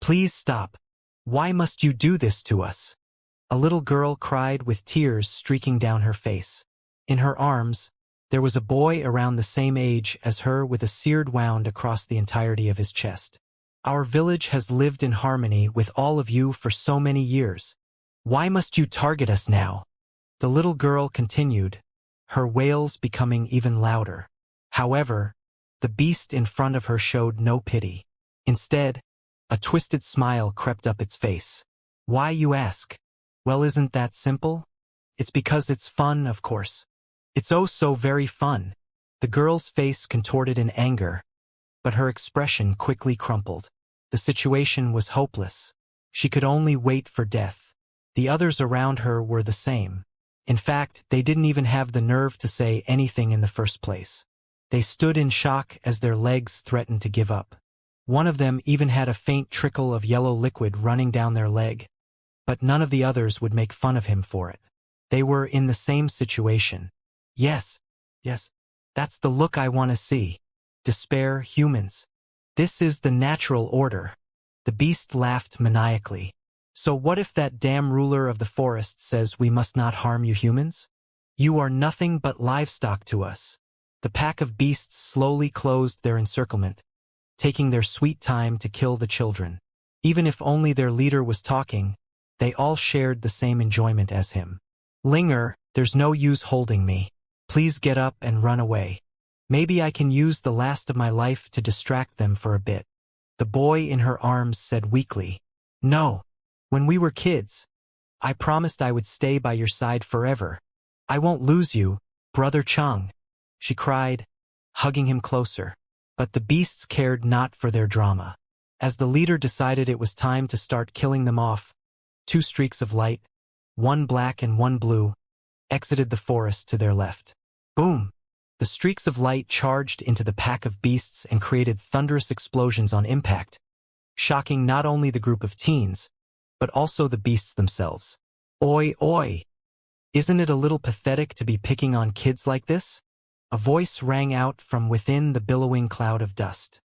Please stop. Why must you do this to us? A little girl cried with tears streaking down her face. In her arms, there was a boy around the same age as her with a seared wound across the entirety of his chest. Our village has lived in harmony with all of you for so many years. Why must you target us now? The little girl continued, her wails becoming even louder. However, the beast in front of her showed no pity. Instead, a twisted smile crept up its face. Why, you ask? Well, isn't that simple? It's because it's fun, of course. It's oh so very fun. The girl's face contorted in anger, but her expression quickly crumpled. The situation was hopeless. She could only wait for death. The others around her were the same. In fact, they didn't even have the nerve to say anything in the first place. They stood in shock as their legs threatened to give up. One of them even had a faint trickle of yellow liquid running down their leg, but none of the others would make fun of him for it. They were in the same situation. Yes, that's the look I want to see. Despair, humans. This is the natural order. The beast laughed maniacally. So what if that damn ruler of the forest says we must not harm you humans? You are nothing but livestock to us. The pack of beasts slowly closed their encirclement, taking their sweet time to kill the children. Even if only their leader was talking, they all shared the same enjoyment as him. Linger, there's no use holding me. Please get up and run away. Maybe I can use the last of my life to distract them for a bit. The boy in her arms said weakly. No. When we were kids, I promised I would stay by your side forever. I won't lose you, Brother Chang, she cried, hugging him closer. But the beasts cared not for their drama. As the leader decided it was time to start killing them off, 2 streaks of light, one black and one blue, exited the forest to their left. Boom! The streaks of light charged into the pack of beasts and created thunderous explosions on impact, shocking not only the group of teens, but also the beasts themselves. Oi, oi! Isn't it a little pathetic to be picking on kids like this? A voice rang out from within the billowing cloud of dust.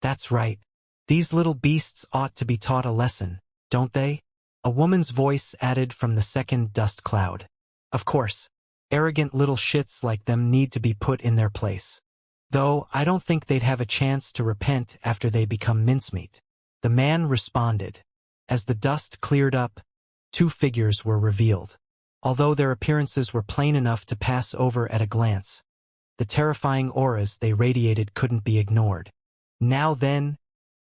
That's right. These little beasts ought to be taught a lesson, don't they? A woman's voice added from the second dust cloud. Of course, arrogant little shits like them need to be put in their place. Though I don't think they'd have a chance to repent after they become mincemeat. The man responded. As the dust cleared up, 2 figures were revealed. Although their appearances were plain enough to pass over at a glance, the terrifying auras they radiated couldn't be ignored. Now then,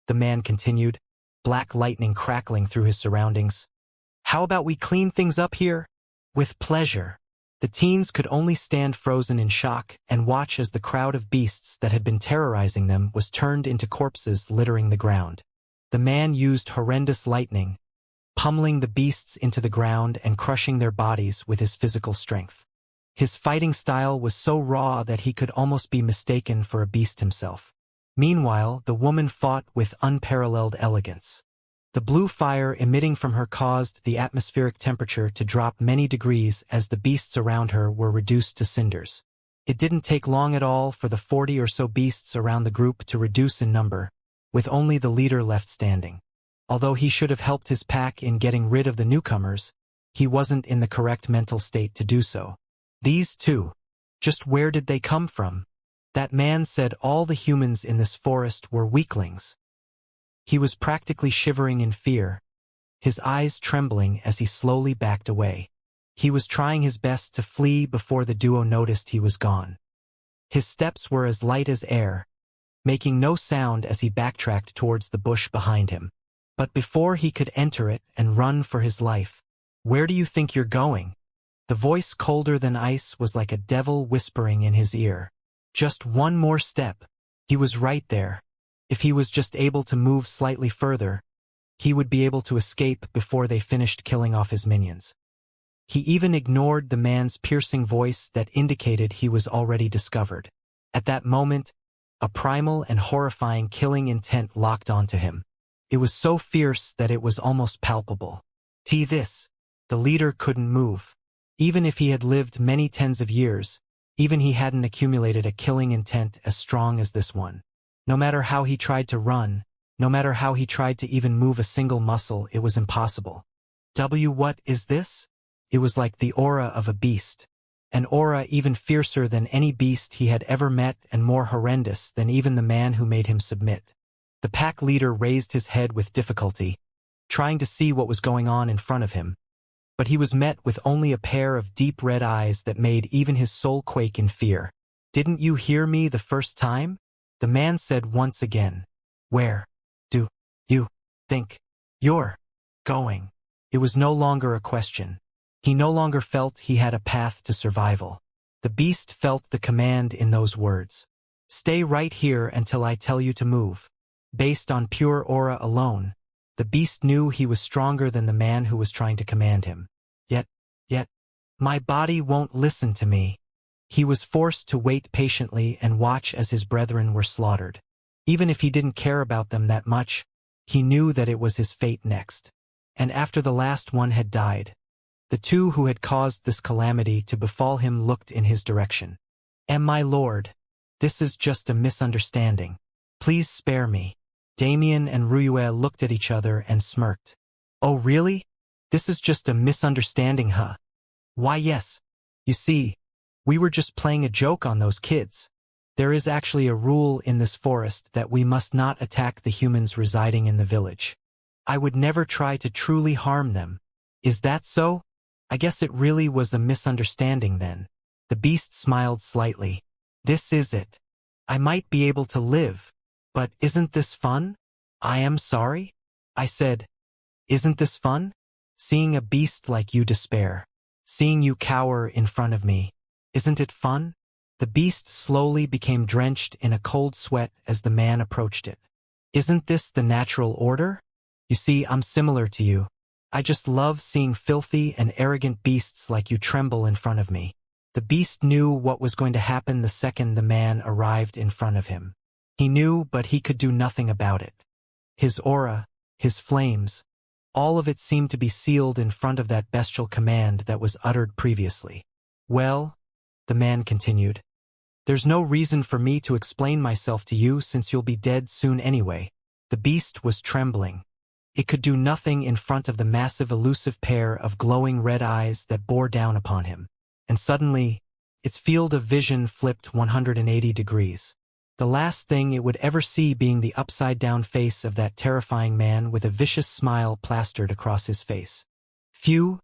the man continued, black lightning crackling through his surroundings. How about we clean things up here? With pleasure. The teens could only stand frozen in shock and watch as the crowd of beasts that had been terrorizing them was turned into corpses littering the ground. The man used horrendous lightning, pummeling the beasts into the ground and crushing their bodies with his physical strength. His fighting style was so raw that he could almost be mistaken for a beast himself. Meanwhile, the woman fought with unparalleled elegance. The blue fire emitting from her caused the atmospheric temperature to drop many degrees as the beasts around her were reduced to cinders. It didn't take long at all for the 40 or so beasts around the group to reduce in number, with only the leader left standing. Although he should have helped his pack in getting rid of the newcomers, he wasn't in the correct mental state to do so. These 2. Just where did they come from? That man said all the humans in this forest were weaklings. He was practically shivering in fear, his eyes trembling as he slowly backed away. He was trying his best to flee before the duo noticed he was gone. His steps were as light as air, making no sound as he backtracked towards the bush behind him. But before he could enter it and run for his life, "Where do you think you're going?" The voice colder than ice was like a devil whispering in his ear. Just one more step. He was right there. If he was just able to move slightly further, he would be able to escape before they finished killing off his minions. He even ignored the man's piercing voice that indicated he was already discovered. At that moment, a primal and horrifying killing intent locked onto him. It was so fierce that it was almost palpable. This. The leader couldn't move. Even if he had lived many tens of years, even he hadn't accumulated a killing intent as strong as this one. No matter how he tried to run, No matter how he tried to even move a single muscle, it was impossible. What is this? It was like the aura of a beast. An aura even fiercer than any beast he had ever met and more horrendous than even the man who made him submit. The pack leader raised his head with difficulty, trying to see what was going on in front of him. But he was met with only a pair of deep red eyes that made even his soul quake in fear. "Didn't you hear me the first time?" the man said once again. "Where do you think you're going?" It was no longer a question. He no longer felt he had a path to survival. The beast felt the command in those words. "Stay right here until I tell you to move." Based on pure aura alone, the beast knew he was stronger than the man who was trying to command him. Yet, my body won't listen to me. He was forced to wait patiently and watch as his brethren were slaughtered. Even if he didn't care about them that much, he knew that it was his fate next. And after the last one had died, the two who had caused this calamity to befall him looked in his direction. My lord, this is just a misunderstanding. Please spare me." Damien and Ruye looked at each other and smirked. "Oh really? This is just a misunderstanding, huh?" "Why yes. You see, we were just playing a joke on those kids. There is actually a rule in this forest that we must not attack the humans residing in the village. I would never try to truly harm them. Is that so? I guess it really was a misunderstanding then." The beast smiled slightly. "This is it. I might be able to live. But isn't this fun?" "I am sorry?" I said. "Isn't this fun? Seeing a beast like you despair. Seeing you cower in front of me. Isn't it fun?" The beast slowly became drenched in a cold sweat as the man approached it. "Isn't this the natural order? You see, I'm similar to you. I just love seeing filthy and arrogant beasts like you tremble in front of me." The beast knew what was going to happen the second the man arrived in front of him. He knew, but he could do nothing about it. His aura, his flames, all of it seemed to be sealed in front of that bestial command that was uttered previously. "Well," the man continued, "there's no reason for me to explain myself to you since you'll be dead soon anyway." The beast was trembling. It could do nothing in front of the massive elusive pair of glowing red eyes that bore down upon him. And suddenly, its field of vision flipped 180 degrees. The last thing it would ever see being the upside-down face of that terrifying man with a vicious smile plastered across his face. "Phew!"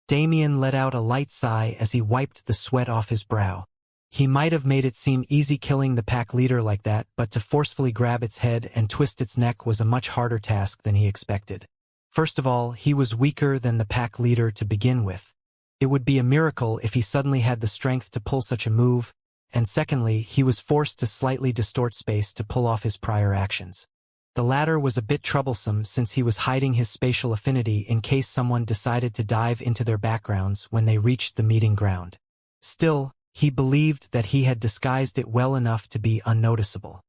Damien let out a light sigh as he wiped the sweat off his brow. He might have made it seem easy killing the pack leader like that, but to forcefully grab its head and twist its neck was a much harder task than he expected. First of all, he was weaker than the pack leader to begin with. It would be a miracle if he suddenly had the strength to pull such a move, and secondly, he was forced to slightly distort space to pull off his prior actions. The latter was a bit troublesome since he was hiding his spatial affinity in case someone decided to dive into their backgrounds when they reached the meeting ground. Still, he believed that he had disguised it well enough to be unnoticeable.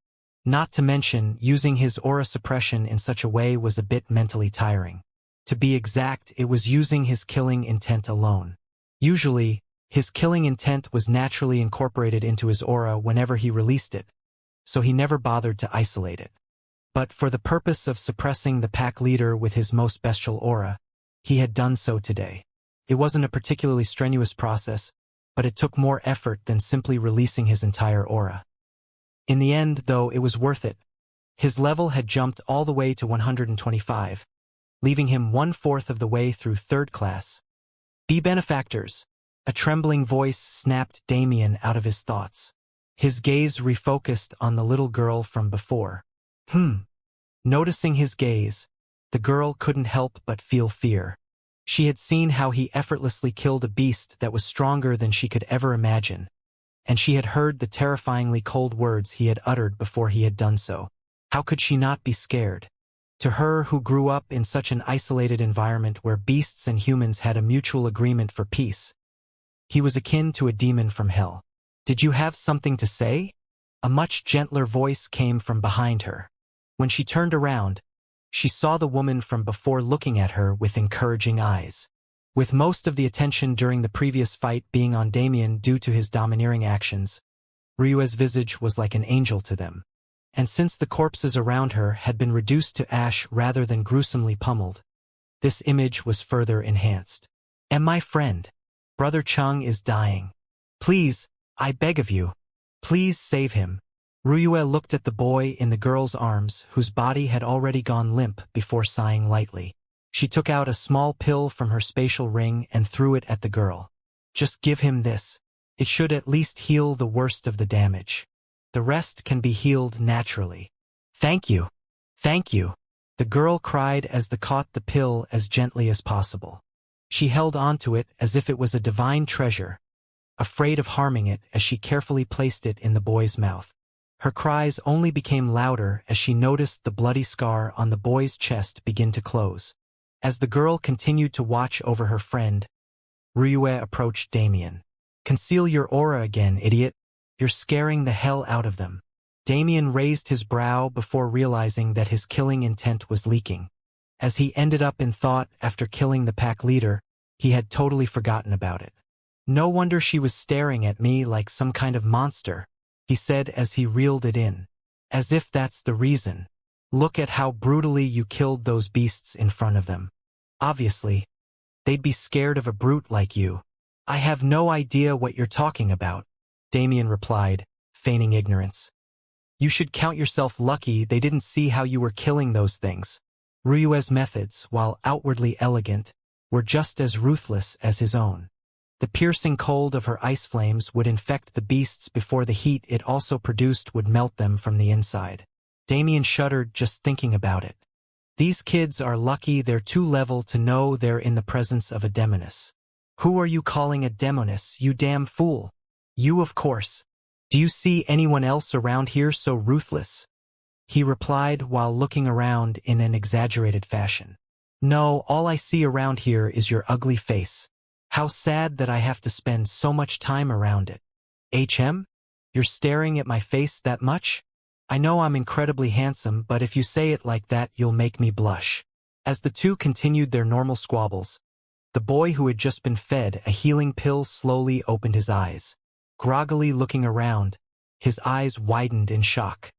Not to mention, using his aura suppression in such a way was a bit mentally tiring. To be exact, it was using his killing intent alone. Usually, his killing intent was naturally incorporated into his aura whenever he released it, so he never bothered to isolate it. But for the purpose of suppressing the pack leader with his most bestial aura, he had done so today. It wasn't a particularly strenuous process, but it took more effort than simply releasing his entire aura. In the end, though, it was worth it. His level had jumped all the way to 125, leaving him 1/4 of the way through 3rd class. "Be benefactors," a trembling voice snapped Damien out of his thoughts. His gaze refocused on the little girl from before. Noticing his gaze, the girl couldn't help but feel fear. She had seen how he effortlessly killed a beast that was stronger than she could ever imagine, and she had heard the terrifyingly cold words he had uttered before he had done so. How could she not be scared? To her, who grew up in such an isolated environment where beasts and humans had a mutual agreement for peace, he was akin to a demon from hell. "Did you have something to say?" A much gentler voice came from behind her. When she turned around, she saw the woman from before looking at her with encouraging eyes. With most of the attention during the previous fight being on Damien due to his domineering actions, Ryue's visage was like an angel to them. And since the corpses around her had been reduced to ash rather than gruesomely pummeled, this image was further enhanced. And my friend, Brother Chung is dying. Please, I beg of you, please save him. Ruyue looked at the boy in the girl's arms, whose body had already gone limp, before sighing lightly. She took out a small pill from her spatial ring and threw it at the girl. Just give him this. It should at least heal the worst of the damage. The rest can be healed naturally. Thank you. Thank you. The girl cried as they caught the pill as gently as possible. She held onto it as if it was a divine treasure, afraid of harming it as she carefully placed it in the boy's mouth. Her cries only became louder as she noticed the bloody scar on the boy's chest begin to close. As the girl continued to watch over her friend, Ruyue approached Damien. Conceal your aura again, idiot. You're scaring the hell out of them. Damien raised his brow before realizing that his killing intent was leaking. As he ended up in thought after killing the pack leader, he had totally forgotten about it. No wonder she was staring at me like some kind of monster, he said as he reeled it in. As if that's the reason. Look at how brutally you killed those beasts in front of them. Obviously, they'd be scared of a brute like you. I have no idea what you're talking about, Damien replied, feigning ignorance. You should count yourself lucky they didn't see how you were killing those things. Ruyue's methods, while outwardly elegant, were just as ruthless as his own. The piercing cold of her ice flames would infect the beasts before the heat it also produced would melt them from the inside. Damien shuddered just thinking about it. These kids are lucky they're too level to know they're in the presence of a demoness. Who are you calling a demoness, you damn fool? You, of course. Do you see anyone else around here so ruthless? He replied while looking around in an exaggerated fashion. No, all I see around here is your ugly face. How sad that I have to spend so much time around it. You're staring at my face that much? I know I'm incredibly handsome, but if you say it like that, you'll make me blush. As the two continued their normal squabbles, the boy who had just been fed a healing pill slowly opened his eyes. Groggily looking around, his eyes widened in shock.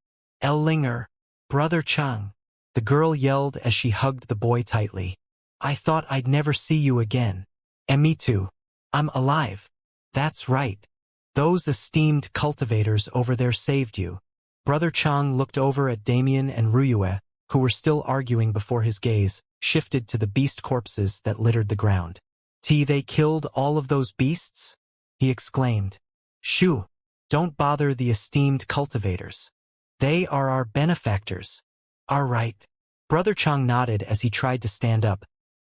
Linger, Brother Chung, the girl yelled as she hugged the boy tightly. I thought I'd never see you again. And me too. I'm alive. That's right. Those esteemed cultivators over there saved you. Brother Chung looked over at Damien and Ruyue, who were still arguing before his gaze shifted to the beast corpses that littered the ground. They killed all of those beasts? He exclaimed. Shoo, don't bother the esteemed cultivators. They are our benefactors. All right. Brother Chung nodded as he tried to stand up,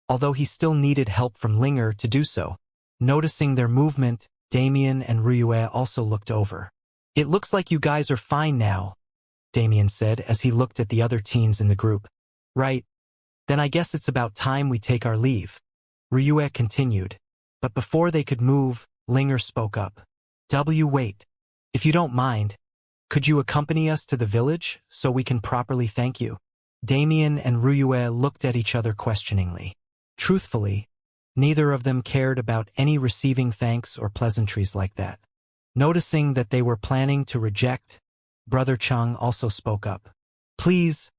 although he still needed help from Linger to do so. Noticing their movement, Damien and Ruyue also looked over. It looks like you guys are fine now, Damien said as he looked at the other teens in the group. Right. Then I guess it's about time we take our leave. Ruyue continued. But before they could move, Linger spoke up. Wait. If you don't mind, could you accompany us to the village so we can properly thank you? Damien and Ruyue looked at each other questioningly. Truthfully, neither of them cared about any receiving thanks or pleasantries like that. Noticing that they were planning to reject, Brother Chung also spoke up. Please,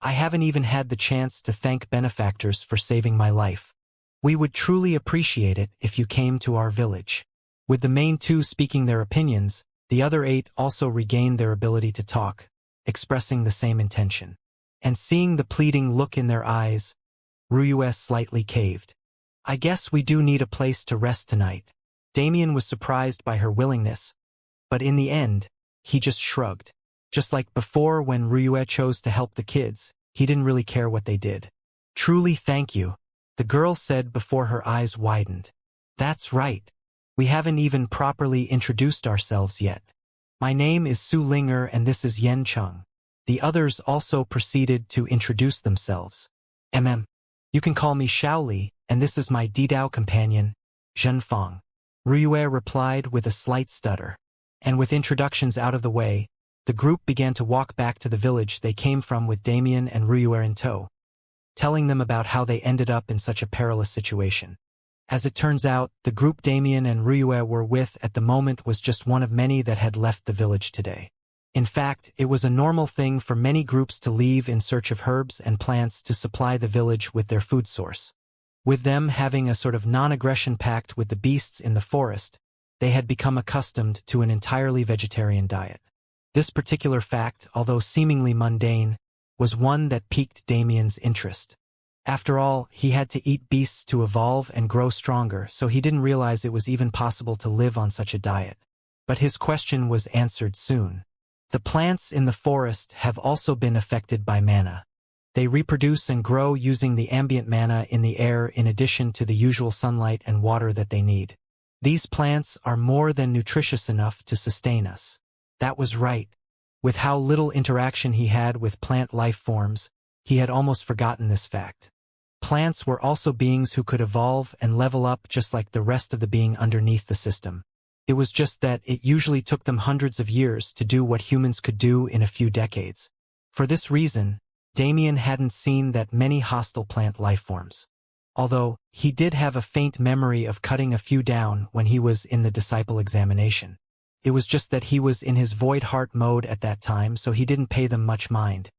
I haven't even had the chance to thank benefactors for saving my life. We would truly appreciate it if you came to our village. With the main two speaking their opinions, the other 8 also regained their ability to talk, expressing the same intention. And seeing the pleading look in their eyes, Ruyue slightly caved. I guess we do need a place to rest tonight. Damien was surprised by her willingness, but in the end, he just shrugged. Just like before when Ruyue chose to help the kids, he didn't really care what they did. Truly thank you, the girl said before her eyes widened. That's right. We haven't even properly introduced ourselves yet. My name is Su Linger and this is Yen Chung. The others also proceeded to introduce themselves. You can call me Shaoli, and this is my Didao companion, Zhenfang. Ruyue replied with a slight stutter. And with introductions out of the way, the group began to walk back to the village they came from with Damien and Ruyue in tow, telling them about how they ended up in such a perilous situation. As it turns out, the group Damien and Ruyue were with at the moment was just one of many that had left the village today. In fact, it was a normal thing for many groups to leave in search of herbs and plants to supply the village with their food source. With them having a sort of non-aggression pact with the beasts in the forest, they had become accustomed to an entirely vegetarian diet. This particular fact, although seemingly mundane, was one that piqued Damien's interest. After all, he had to eat beasts to evolve and grow stronger, so he didn't realize it was even possible to live on such a diet. But his question was answered soon. The plants in the forest have also been affected by mana. They reproduce and grow using the ambient mana in the air in addition to the usual sunlight and water that they need. These plants are more than nutritious enough to sustain us. That was right. With how little interaction he had with plant life forms, he had almost forgotten this fact. Plants were also beings who could evolve and level up just like the rest of the being underneath the system. It was just that it usually took them hundreds of years to do what humans could do in a few decades. For this reason, Damien hadn't seen that many hostile plant life forms. Although, he did have a faint memory of cutting a few down when he was in the disciple examination. It was just that he was in his void heart mode at that time, so he didn't pay them much mind.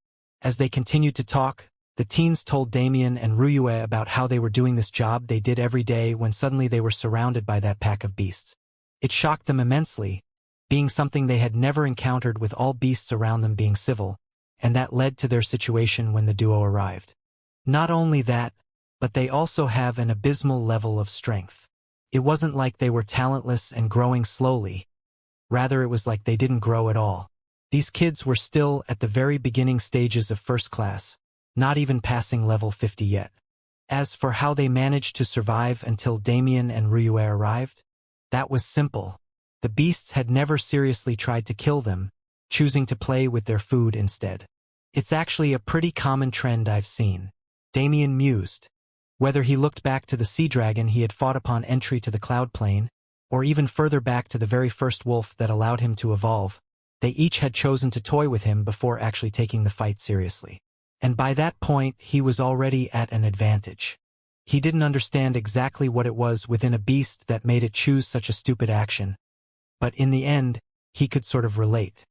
As they continued to talk, the teens told Damien and Ruyue about how they were doing this job they did every day when suddenly they were surrounded by that pack of beasts. It shocked them immensely, being something they had never encountered with all beasts around them being civil, and that led to their situation when the duo arrived. Not only that, but they also have an abysmal level of strength. It wasn't like they were talentless and growing slowly. Rather, it was like they didn't grow at all. These kids were still at the very beginning stages of first class, not even passing level 50 yet. As for how they managed to survive until Damien and Ruyue arrived, that was simple. The beasts had never seriously tried to kill them, choosing to play with their food instead. It's actually a pretty common trend I've seen. Damien mused. Whether he looked back to the sea dragon he had fought upon entry to the cloud plane, or even further back to the very first wolf that allowed him to evolve, they each had chosen to toy with him before actually taking the fight seriously. And by that point, he was already at an advantage. He didn't understand exactly what it was within a beast that made it choose such a stupid action. But in the end, he could sort of relate.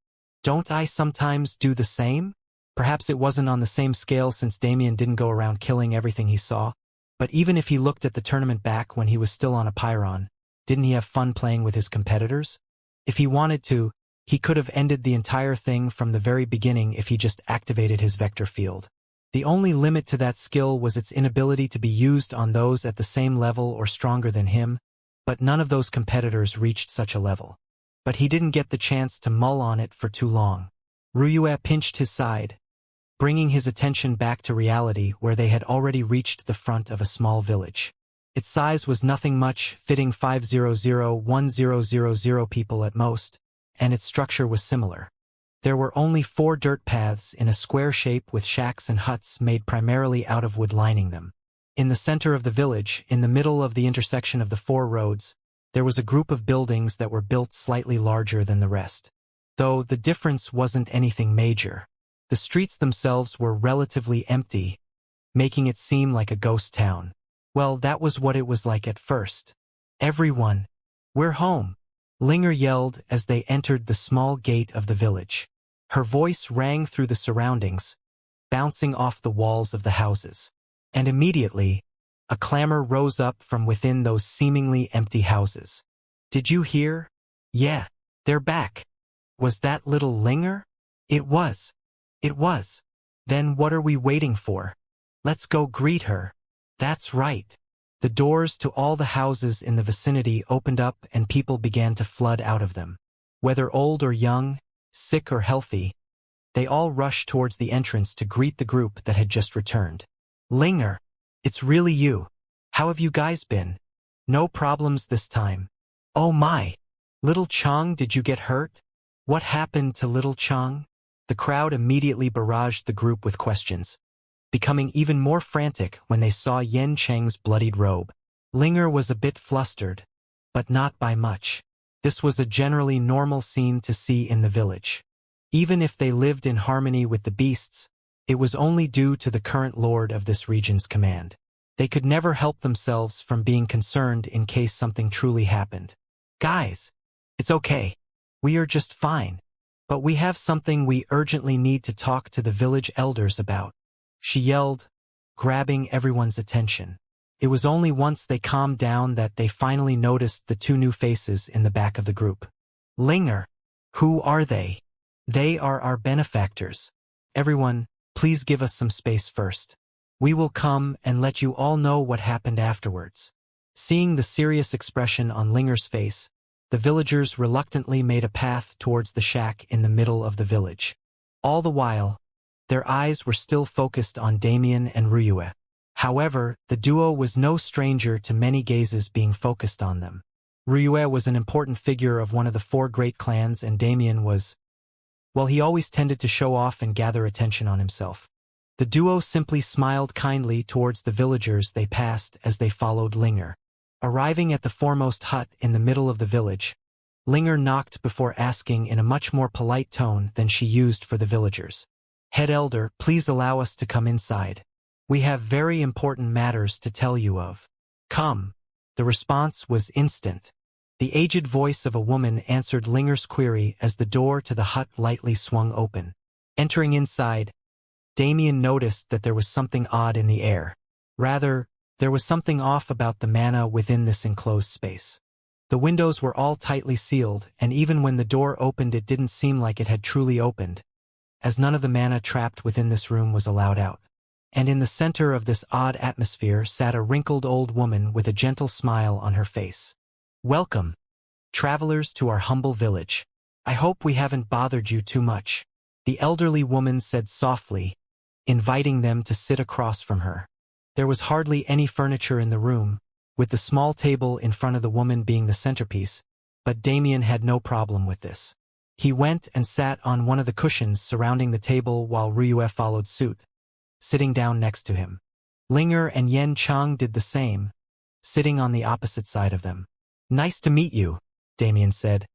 Don't I sometimes do the same? Perhaps it wasn't on the same scale since Damien didn't go around killing everything he saw. But even if he looked at the tournament back when he was still on a Pyron, didn't he have fun playing with his competitors? If he wanted to, he could have ended the entire thing from the very beginning if he just activated his vector field. The only limit to that skill was its inability to be used on those at the same level or stronger than him, but none of those competitors reached such a level. But he didn't get the chance to mull on it for too long. Ruyue pinched his side, bringing his attention back to reality where they had already reached the front of a small village. Its size was nothing much, fitting 500-1000 people at most, and its structure was similar. There were only 4 dirt paths in a square shape with shacks and huts made primarily out of wood lining them. In the center of the village, in the middle of the intersection of the 4 roads, there was a group of buildings that were built slightly larger than the rest. Though the difference wasn't anything major. The streets themselves were relatively empty, making it seem like a ghost town. Well, that was what it was like at first. Everyone, we're home, Linger yelled as they entered the small gate of the village. Her voice rang through the surroundings, bouncing off the walls of the houses. And immediately, a clamor rose up from within those seemingly empty houses. Did you hear? Yeah, they're back. Was that little Linger? It was. It was. Then what are we waiting for? Let's go greet her. That's right. The doors to all the houses in the vicinity opened up and people began to flood out of them. Whether old or young, sick or healthy, they all rushed towards the entrance to greet the group that had just returned. Linger, it's really you. How have you guys been? No problems this time. Oh my. Little Chang, did you get hurt? What happened to Little Chang? The crowd immediately barraged the group with questions, becoming even more frantic when they saw Yen Cheng's bloodied robe. Linger was a bit flustered, but not by much. This was a generally normal scene to see in the village. Even if they lived in harmony with the beasts, it was only due to the current lord of this region's command. They could never help themselves from being concerned in case something truly happened. Guys, it's okay. We are just fine. But we have something we urgently need to talk to the village elders about, she yelled, grabbing everyone's attention. It was only once they calmed down that they finally noticed the two new faces in the back of the group. Linger. Who are they? They are our benefactors. Everyone, please give us some space first. We will come and let you all know what happened afterwards. Seeing the serious expression on Linger's face, the villagers reluctantly made a path towards the shack in the middle of the village. All the while, their eyes were still focused on Damien and Ruyue. However, the duo was no stranger to many gazes being focused on them. Ruyue was an important figure of one of the four great clans, and Damien was, well, he always tended to show off and gather attention on himself. The duo simply smiled kindly towards the villagers they passed as they followed Linger. Arriving at the foremost hut in the middle of the village, Linger knocked before asking in a much more polite tone than she used for the villagers. Head Elder, please allow us to come inside. We have very important matters to tell you of. Come. The response was instant. The aged voice of a woman answered Linger's query as the door to the hut lightly swung open. Entering inside, Damien noticed that there was something odd in the air. Rather, there was something off about the mana within this enclosed space. The windows were all tightly sealed, and even when the door opened it didn't seem like it had truly opened, as none of the mana trapped within this room was allowed out. And in the center of this odd atmosphere sat a wrinkled old woman with a gentle smile on her face. Welcome, travelers, to our humble village. I hope we haven't bothered you too much, the elderly woman said softly, inviting them to sit across from her. There was hardly any furniture in the room, with the small table in front of the woman being the centerpiece, but Damien had no problem with this. He went and sat on one of the cushions surrounding the table while Ruyue followed suit, sitting down next to him. Linger and Yen Chang did the same, sitting on the opposite side of them. Nice to meet you, Damien said.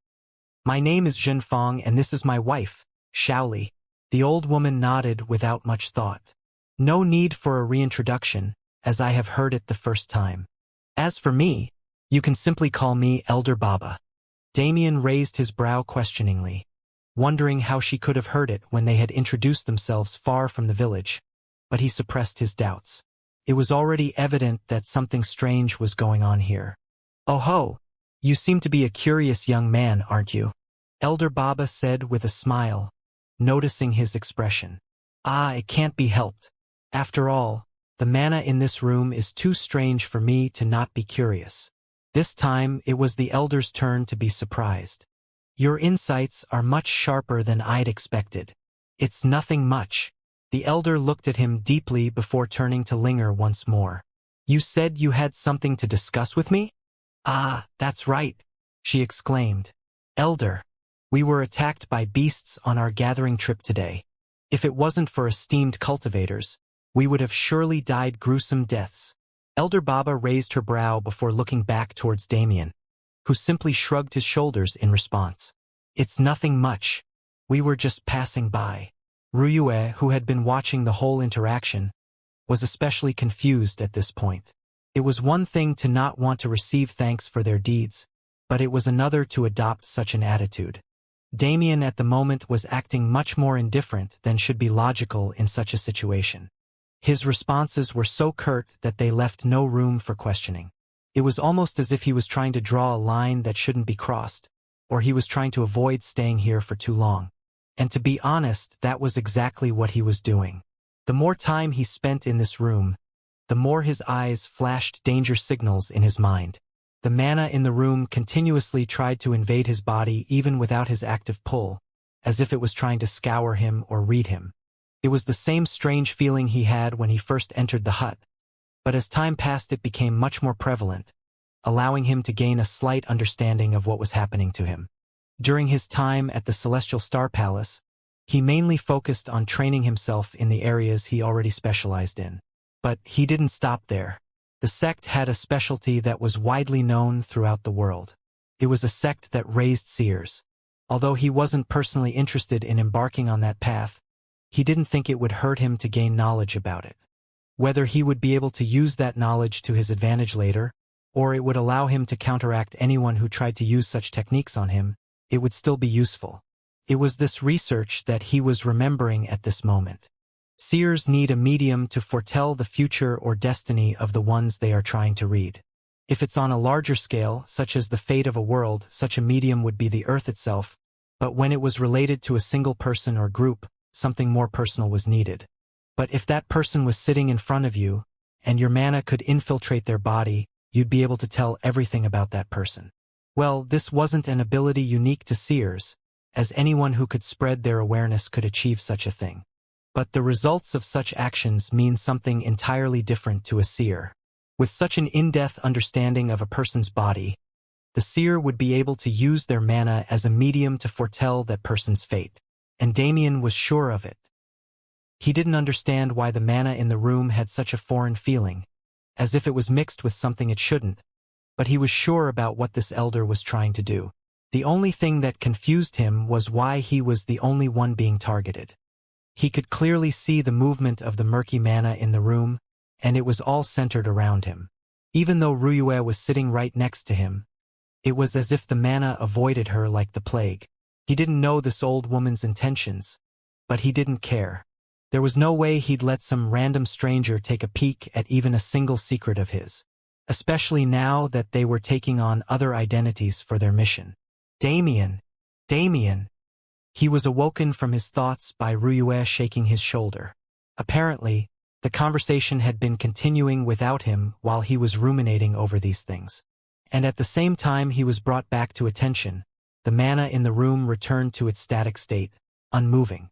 My name is Zhen Fong and this is my wife, Shaoli. The old woman nodded without much thought. No need for a reintroduction, as I have heard it the first time. As for me, you can simply call me Elder Baba. Damien raised his brow questioningly, wondering how she could have heard it when they had introduced themselves far from the village, but he suppressed his doubts. It was already evident that something strange was going on here. Oh ho, you seem to be a curious young man, aren't you? Elder Baba said with a smile, noticing his expression. Ah, it can't be helped. After all, the mana in this room is too strange for me to not be curious. This time, it was the elder's turn to be surprised. Your insights are much sharper than I'd expected. It's nothing much. The elder looked at him deeply before turning to Linger once more. You said you had something to discuss with me? Ah, that's right, she exclaimed. Elder, we were attacked by beasts on our gathering trip today. If it wasn't for esteemed cultivators, we would have surely died gruesome deaths. Elder Baba raised her brow before looking back towards Damien, who simply shrugged his shoulders in response. It's nothing much. We were just passing by. Ruyue, who had been watching the whole interaction, was especially confused at this point. It was one thing to not want to receive thanks for their deeds, but it was another to adopt such an attitude. Damien at the moment was acting much more indifferent than should be logical in such a situation. His responses were so curt that they left no room for questioning. It was almost as if he was trying to draw a line that shouldn't be crossed, or he was trying to avoid staying here for too long. And to be honest, that was exactly what he was doing. The more time he spent in this room, the more his eyes flashed danger signals in his mind. The mana in the room continuously tried to invade his body even without his active pull, as if it was trying to scour him or read him. It was the same strange feeling he had when he first entered the hut, but as time passed it became much more prevalent, allowing him to gain a slight understanding of what was happening to him. During his time at the Celestial Star Palace, he mainly focused on training himself in the areas he already specialized in. But he didn't stop there. The sect had a specialty that was widely known throughout the world. It was a sect that raised seers. Although he wasn't personally interested in embarking on that path, he didn't think it would hurt him to gain knowledge about it. Whether he would be able to use that knowledge to his advantage later, or it would allow him to counteract anyone who tried to use such techniques on him, it would still be useful. It was this research that he was remembering at this moment. Seers need a medium to foretell the future or destiny of the ones they are trying to read. If it's on a larger scale, such as the fate of a world, such a medium would be the earth itself, but when it was related to a single person or group, something more personal was needed. But if that person was sitting in front of you, and your mana could infiltrate their body, you'd be able to tell everything about that person. Well, this wasn't an ability unique to seers, as anyone who could spread their awareness could achieve such a thing. But the results of such actions mean something entirely different to a seer. With such an in-depth understanding of a person's body, the seer would be able to use their mana as a medium to foretell that person's fate. And Damien was sure of it. He didn't understand why the mana in the room had such a foreign feeling, as if it was mixed with something it shouldn't, but he was sure about what this elder was trying to do. The only thing that confused him was why he was the only one being targeted. He could clearly see the movement of the murky mana in the room, and it was all centered around him. Even though Ruyue was sitting right next to him, it was as if the mana avoided her like the plague. He didn't know this old woman's intentions, but he didn't care. There was no way he'd let some random stranger take a peek at even a single secret of his, especially now that they were taking on other identities for their mission. Damien! Damien! He was awoken from his thoughts by Ruyue shaking his shoulder. Apparently, the conversation had been continuing without him while he was ruminating over these things. And at the same time he was brought back to attention, the mana in the room returned to its static state, unmoving.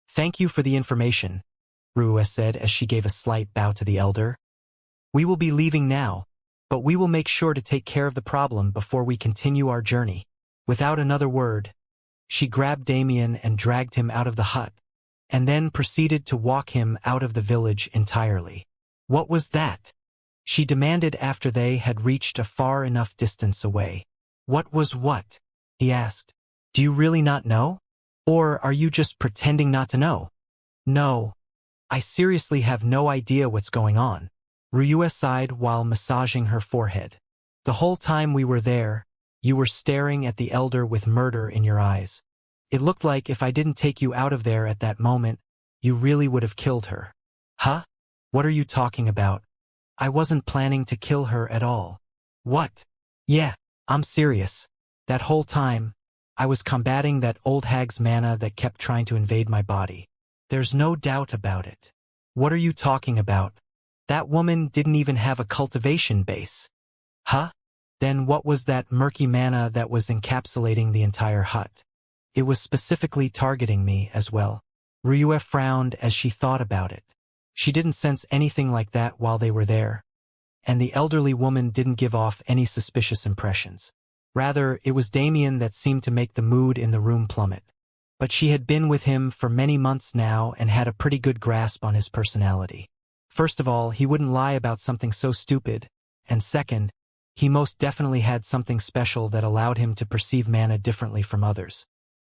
"Thank you for the information," Ruyue said as she gave a slight bow to the elder. "We will be leaving now, but we will make sure to take care of the problem before we continue our journey." Without another word, she grabbed Damien and dragged him out of the hut, and then proceeded to walk him out of the village entirely. "What was that?" she demanded after they had reached a far enough distance away. "What was what?" he asked. "Do you really not know? Or are you just pretending not to know?" "No. I seriously have no idea what's going on," Ruyue sighed while massaging her forehead. "The whole time we were there, you were staring at the elder with murder in your eyes. It looked like if I didn't take you out of there at that moment, you really would have killed her." "Huh? What are you talking about? I wasn't planning to kill her at all." "What?" "Yeah, I'm serious. That whole time, I was combating that old hag's mana that kept trying to invade my body. There's no doubt about it." "What are you talking about? That woman didn't even have a cultivation base." "Huh? Then what was that murky mana that was encapsulating the entire hut? It was specifically targeting me as well." Ruyue frowned as she thought about it. She didn't sense anything like that while they were there, and the elderly woman didn't give off any suspicious impressions. Rather, it was Damien that seemed to make the mood in the room plummet. But she had been with him for many months now and had a pretty good grasp on his personality. First of all, he wouldn't lie about something so stupid, and second, he most definitely had something special that allowed him to perceive mana differently from others.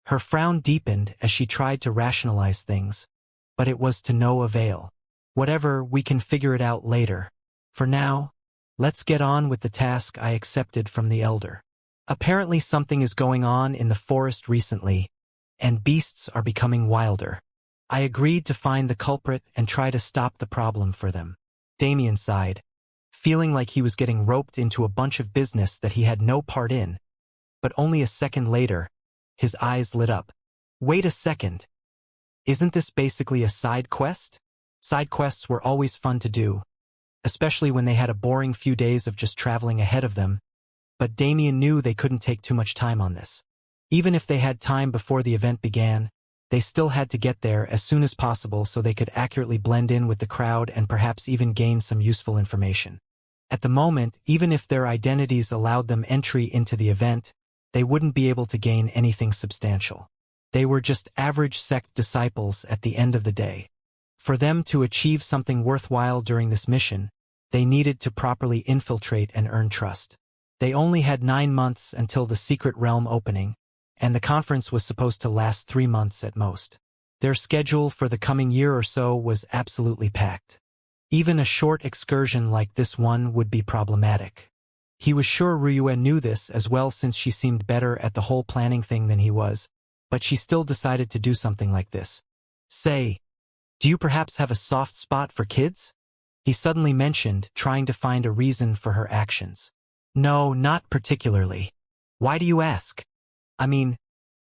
Her frown deepened as she tried to rationalize things, but it was to no avail. "Whatever, we can figure it out later. For now, let's get on with the task I accepted from the elder. Apparently something is going on in the forest recently, and beasts are becoming wilder. I agreed to find the culprit and try to stop the problem for them." Damien sighed, feeling like he was getting roped into a bunch of business that he had no part in, but only a second later, his eyes lit up. "Wait a second. Isn't this basically a side quest?" Side quests were always fun to do, especially when they had a boring few days of just traveling ahead of them, but Damien knew they couldn't take too much time on this. Even if they had time before the event began, they still had to get there as soon as possible so they could accurately blend in with the crowd and perhaps even gain some useful information. At the moment, even if their identities allowed them entry into the event, they wouldn't be able to gain anything substantial. They were just average sect disciples at the end of the day. For them to achieve something worthwhile during this mission, they needed to properly infiltrate and earn trust. They only had 9 months until the secret realm opening, and the conference was supposed to last 3 months at most. Their schedule for the coming year or so was absolutely packed. Even a short excursion like this one would be problematic. He was sure Ruyue knew this as well since she seemed better at the whole planning thing than he was, but she still decided to do something like this. Say, do you perhaps have a soft spot for kids? He suddenly mentioned, trying to find a reason for her actions. No, not particularly. Why do you ask? I mean,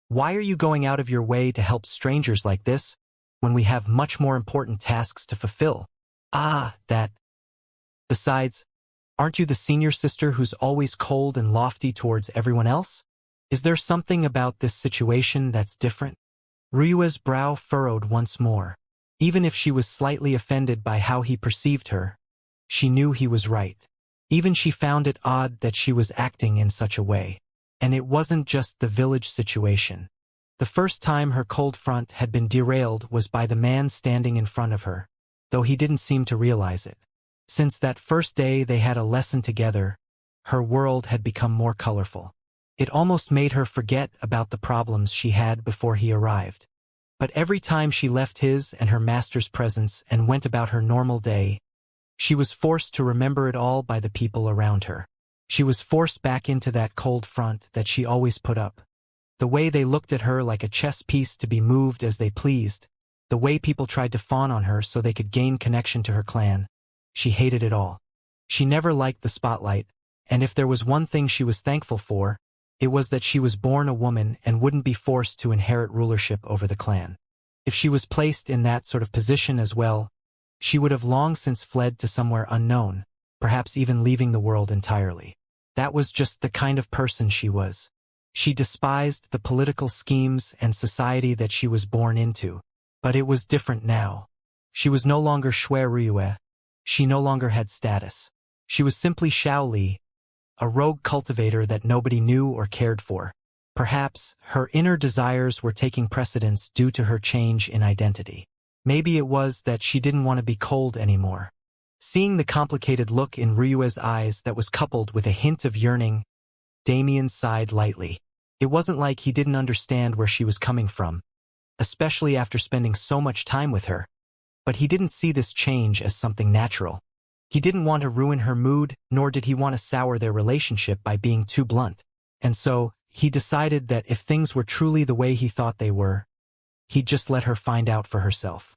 why are you going out of your way to help strangers like this, when we have much more important tasks to fulfill? Ah, that. Besides, aren't you the senior sister who's always cold and lofty towards everyone else? Is there something about this situation that's different? Ryue's brow furrowed once more. Even if she was slightly offended by how he perceived her, she knew he was right. Even she found it odd that she was acting in such a way. And it wasn't just the village situation. The first time her cold front had been derailed was by the man standing in front of her, though he didn't seem to realize it. Since that first day they had a lesson together, her world had become more colorful. It almost made her forget about the problems she had before he arrived. But every time she left his and her master's presence and went about her normal day, she was forced to remember it all by the people around her. She was forced back into that cold front that she always put up. The way they looked at her like a chess piece to be moved as they pleased, the way people tried to fawn on her so they could gain connection to her clan. She hated it all. She never liked the spotlight, and if there was one thing she was thankful for, it was that she was born a woman and wouldn't be forced to inherit rulership over the clan. If she was placed in that sort of position as well, she would have long since fled to somewhere unknown, perhaps even leaving the world entirely. That was just the kind of person she was. She despised the political schemes and society that she was born into. But it was different now. She was no longer Shui Ryue. She no longer had status. She was simply Xiao Li, a rogue cultivator that nobody knew or cared for. Perhaps her inner desires were taking precedence due to her change in identity. Maybe it was that she didn't want to be cold anymore. Seeing the complicated look in Ryue's eyes that was coupled with a hint of yearning, Damien sighed lightly. It wasn't like he didn't understand where she was coming from, especially after spending so much time with her. But he didn't see this change as something natural. He didn't want to ruin her mood, nor did he want to sour their relationship by being too blunt. And so, he decided that if things were truly the way he thought they were, he'd just let her find out for herself.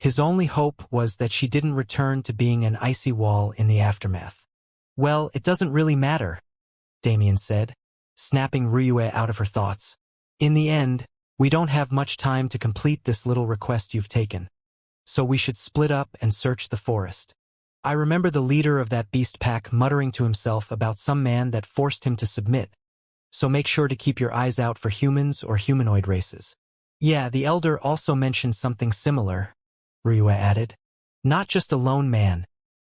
His only hope was that she didn't return to being an icy wall in the aftermath. Well, it doesn't really matter, Damien said, snapping Ryue out of her thoughts. In the end, we don't have much time to complete this little request you've taken. So we should split up and search the forest. I remember the leader of that beast pack muttering to himself about some man that forced him to submit. So make sure to keep your eyes out for humans or humanoid races. Yeah, the elder also mentioned something similar, Ryue added. Not just a lone man,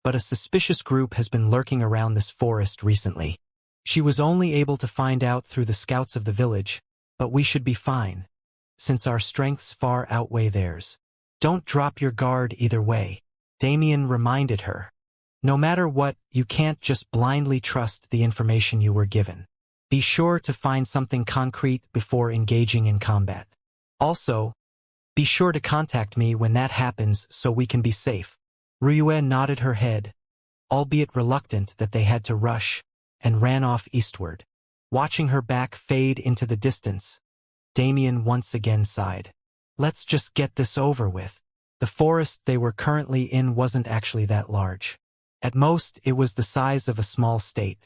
but a suspicious group has been lurking around this forest recently. She was only able to find out through the scouts of the village, but we should be fine, since our strengths far outweigh theirs. Don't drop your guard either way, Damien reminded her. No matter what, you can't just blindly trust the information you were given. Be sure to find something concrete before engaging in combat. Also, be sure to contact me when that happens so we can be safe. Ryue nodded her head, albeit reluctant that they had to rush, and ran off eastward. Watching her back fade into the distance, Damien once again sighed. Let's just get this over with. The forest they were currently in wasn't actually that large. At most, it was the size of a small state.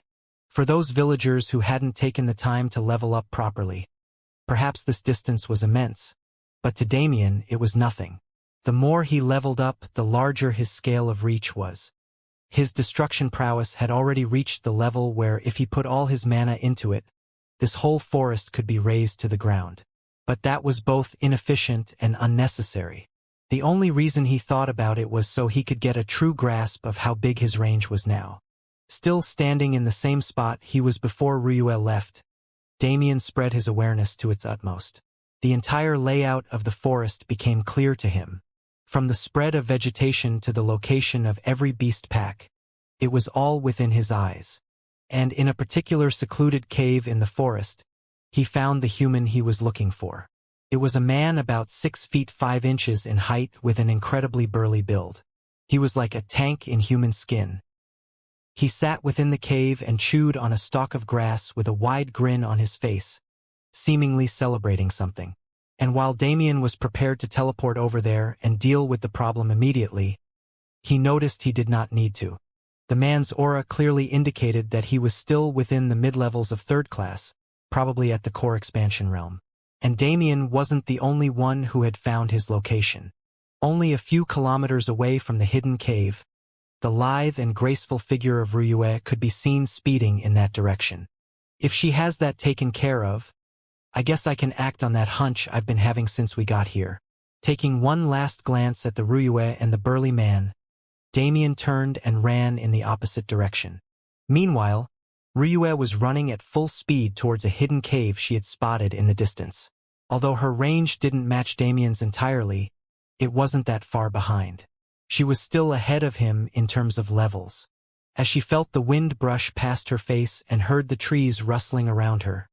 For those villagers who hadn't taken the time to level up properly, perhaps this distance was immense. But to Damien, it was nothing. The more he leveled up, the larger his scale of reach was. His destruction prowess had already reached the level where if he put all his mana into it, this whole forest could be razed to the ground. But that was both inefficient and unnecessary. The only reason he thought about it was so he could get a true grasp of how big his range was now. Still standing in the same spot he was before Ryue left, Damien spread his awareness to its utmost. The entire layout of the forest became clear to him. From the spread of vegetation to the location of every beast pack, it was all within his eyes. And in a particular secluded cave in the forest, he found the human he was looking for. It was a man about 6 feet 5 inches in height with an incredibly burly build. He was like a tank in human skin. He sat within the cave and chewed on a stalk of grass with a wide grin on his face, seemingly celebrating something. And while Damien was prepared to teleport over there and deal with the problem immediately, he noticed he did not need to. The man's aura clearly indicated that he was still within the mid-levels of third class, probably at the core expansion realm. And Damien wasn't the only one who had found his location. Only a few kilometers away from the hidden cave, the lithe and graceful figure of Ryue could be seen speeding in that direction. If she has that taken care of, I guess I can act on that hunch I've been having since we got here. Taking one last glance at the Ryue and the burly man, Damien turned and ran in the opposite direction. Meanwhile, Ryue was running at full speed towards a hidden cave she had spotted in the distance. Although her range didn't match Damien's entirely, it wasn't that far behind. She was still ahead of him in terms of levels. As she felt the wind brush past her face and heard the trees rustling around her,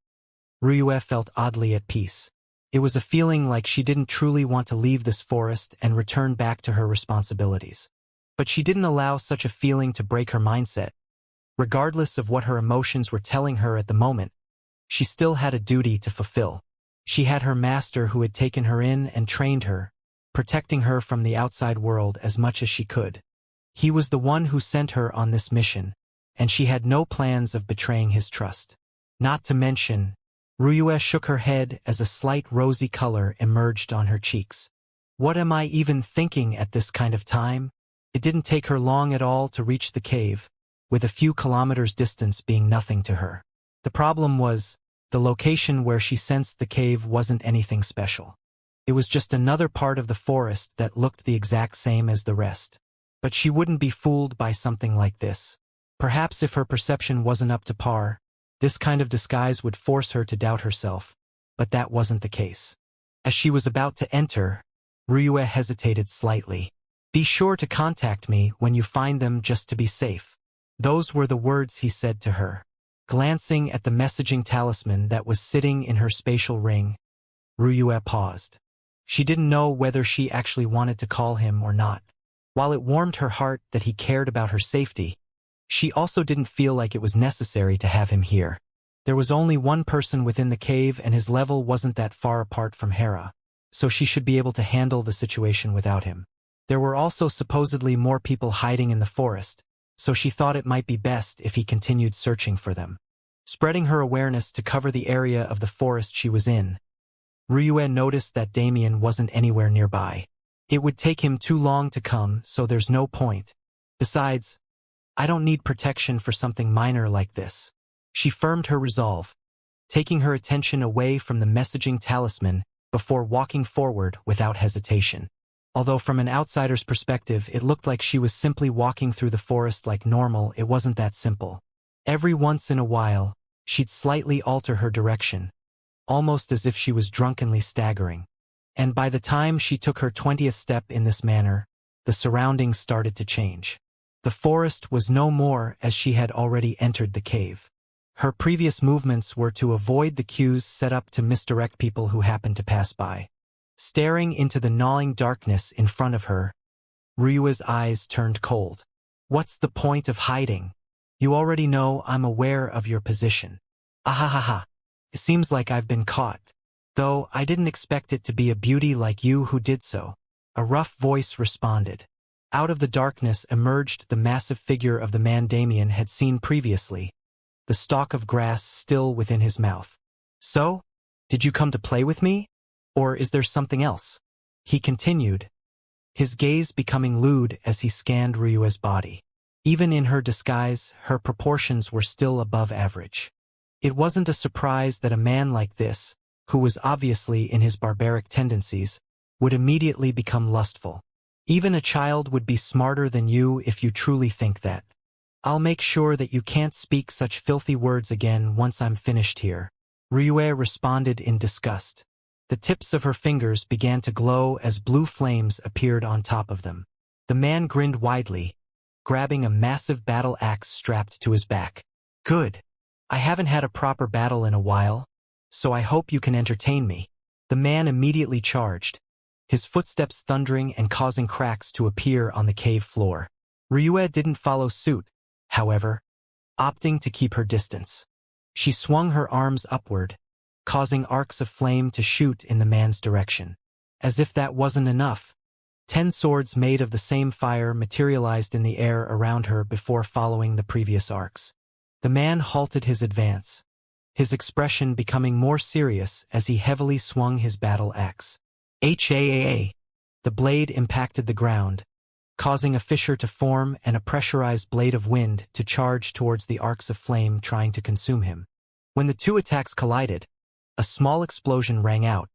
Ryue felt oddly at peace. It was a feeling like she didn't truly want to leave this forest and return back to her responsibilities. But she didn't allow such a feeling to break her mindset. Regardless of what her emotions were telling her at the moment, she still had a duty to fulfill. She had her master who had taken her in and trained her, protecting her from the outside world as much as she could. He was the one who sent her on this mission, and she had no plans of betraying his trust. Not to mention, Ryue shook her head as a slight rosy color emerged on her cheeks. What am I even thinking at this kind of time? It didn't take her long at all to reach the cave, with a few kilometers distance being nothing to her. The problem was, the location where she sensed the cave wasn't anything special. It was just another part of the forest that looked the exact same as the rest. But she wouldn't be fooled by something like this. Perhaps if her perception wasn't up to par, this kind of disguise would force her to doubt herself, but that wasn't the case. As she was about to enter, Ryue hesitated slightly. "Be sure to contact me when you find them just to be safe." Those were the words he said to her. Glancing at the messaging talisman that was sitting in her spatial ring, Ryue paused. She didn't know whether she actually wanted to call him or not. While it warmed her heart that he cared about her safety, she also didn't feel like it was necessary to have him here. There was only one person within the cave and his level wasn't that far apart from Hera, so she should be able to handle the situation without him. There were also supposedly more people hiding in the forest, so she thought it might be best if he continued searching for them. Spreading her awareness to cover the area of the forest she was in, Ryue noticed that Damien wasn't anywhere nearby. It would take him too long to come, so there's no point. Besides, I don't need protection for something minor like this. She firmed her resolve, taking her attention away from the messaging talisman before walking forward without hesitation. Although from an outsider's perspective it looked like she was simply walking through the forest like normal, it wasn't that simple. Every once in a while, she'd slightly alter her direction, almost as if she was drunkenly staggering. And by the time she took her 20th step in this manner, the surroundings started to change. The forest was no more as she had already entered the cave. Her previous movements were to avoid the cues set up to misdirect people who happened to pass by. Staring into the gnawing darkness in front of her, Ryue's eyes turned cold. "What's the point of hiding? You already know I'm aware of your position." "Ahahaha. It seems like I've been caught. Though I didn't expect it to be a beauty like you who did so," a rough voice responded. Out of the darkness emerged the massive figure of the man Damien had seen previously, the stalk of grass still within his mouth. "So? Did you come to play with me? Or is there something else?" he continued, his gaze becoming lewd as he scanned Ryue's body. Even in her disguise, her proportions were still above average. It wasn't a surprise that a man like this, who was obviously in his barbaric tendencies, would immediately become lustful. Even a child would be smarter than you if you truly think that. "I'll make sure that you can't speak such filthy words again once I'm finished here," Ryue responded in disgust. The tips of her fingers began to glow as blue flames appeared on top of them. The man grinned widely, grabbing a massive battle axe strapped to his back. "Good. I haven't had a proper battle in a while, so I hope you can entertain me." The man immediately charged, his footsteps thundering and causing cracks to appear on the cave floor. Ryue didn't follow suit, however, opting to keep her distance. She swung her arms upward, causing arcs of flame to shoot in the man's direction. As if that wasn't enough, 10 swords made of the same fire materialized in the air around her before following the previous arcs. The man halted his advance, his expression becoming more serious as he heavily swung his battle axe. HAAA! The blade impacted the ground, causing a fissure to form and a pressurized blade of wind to charge towards the arcs of flame trying to consume him. When the two attacks collided, a small explosion rang out,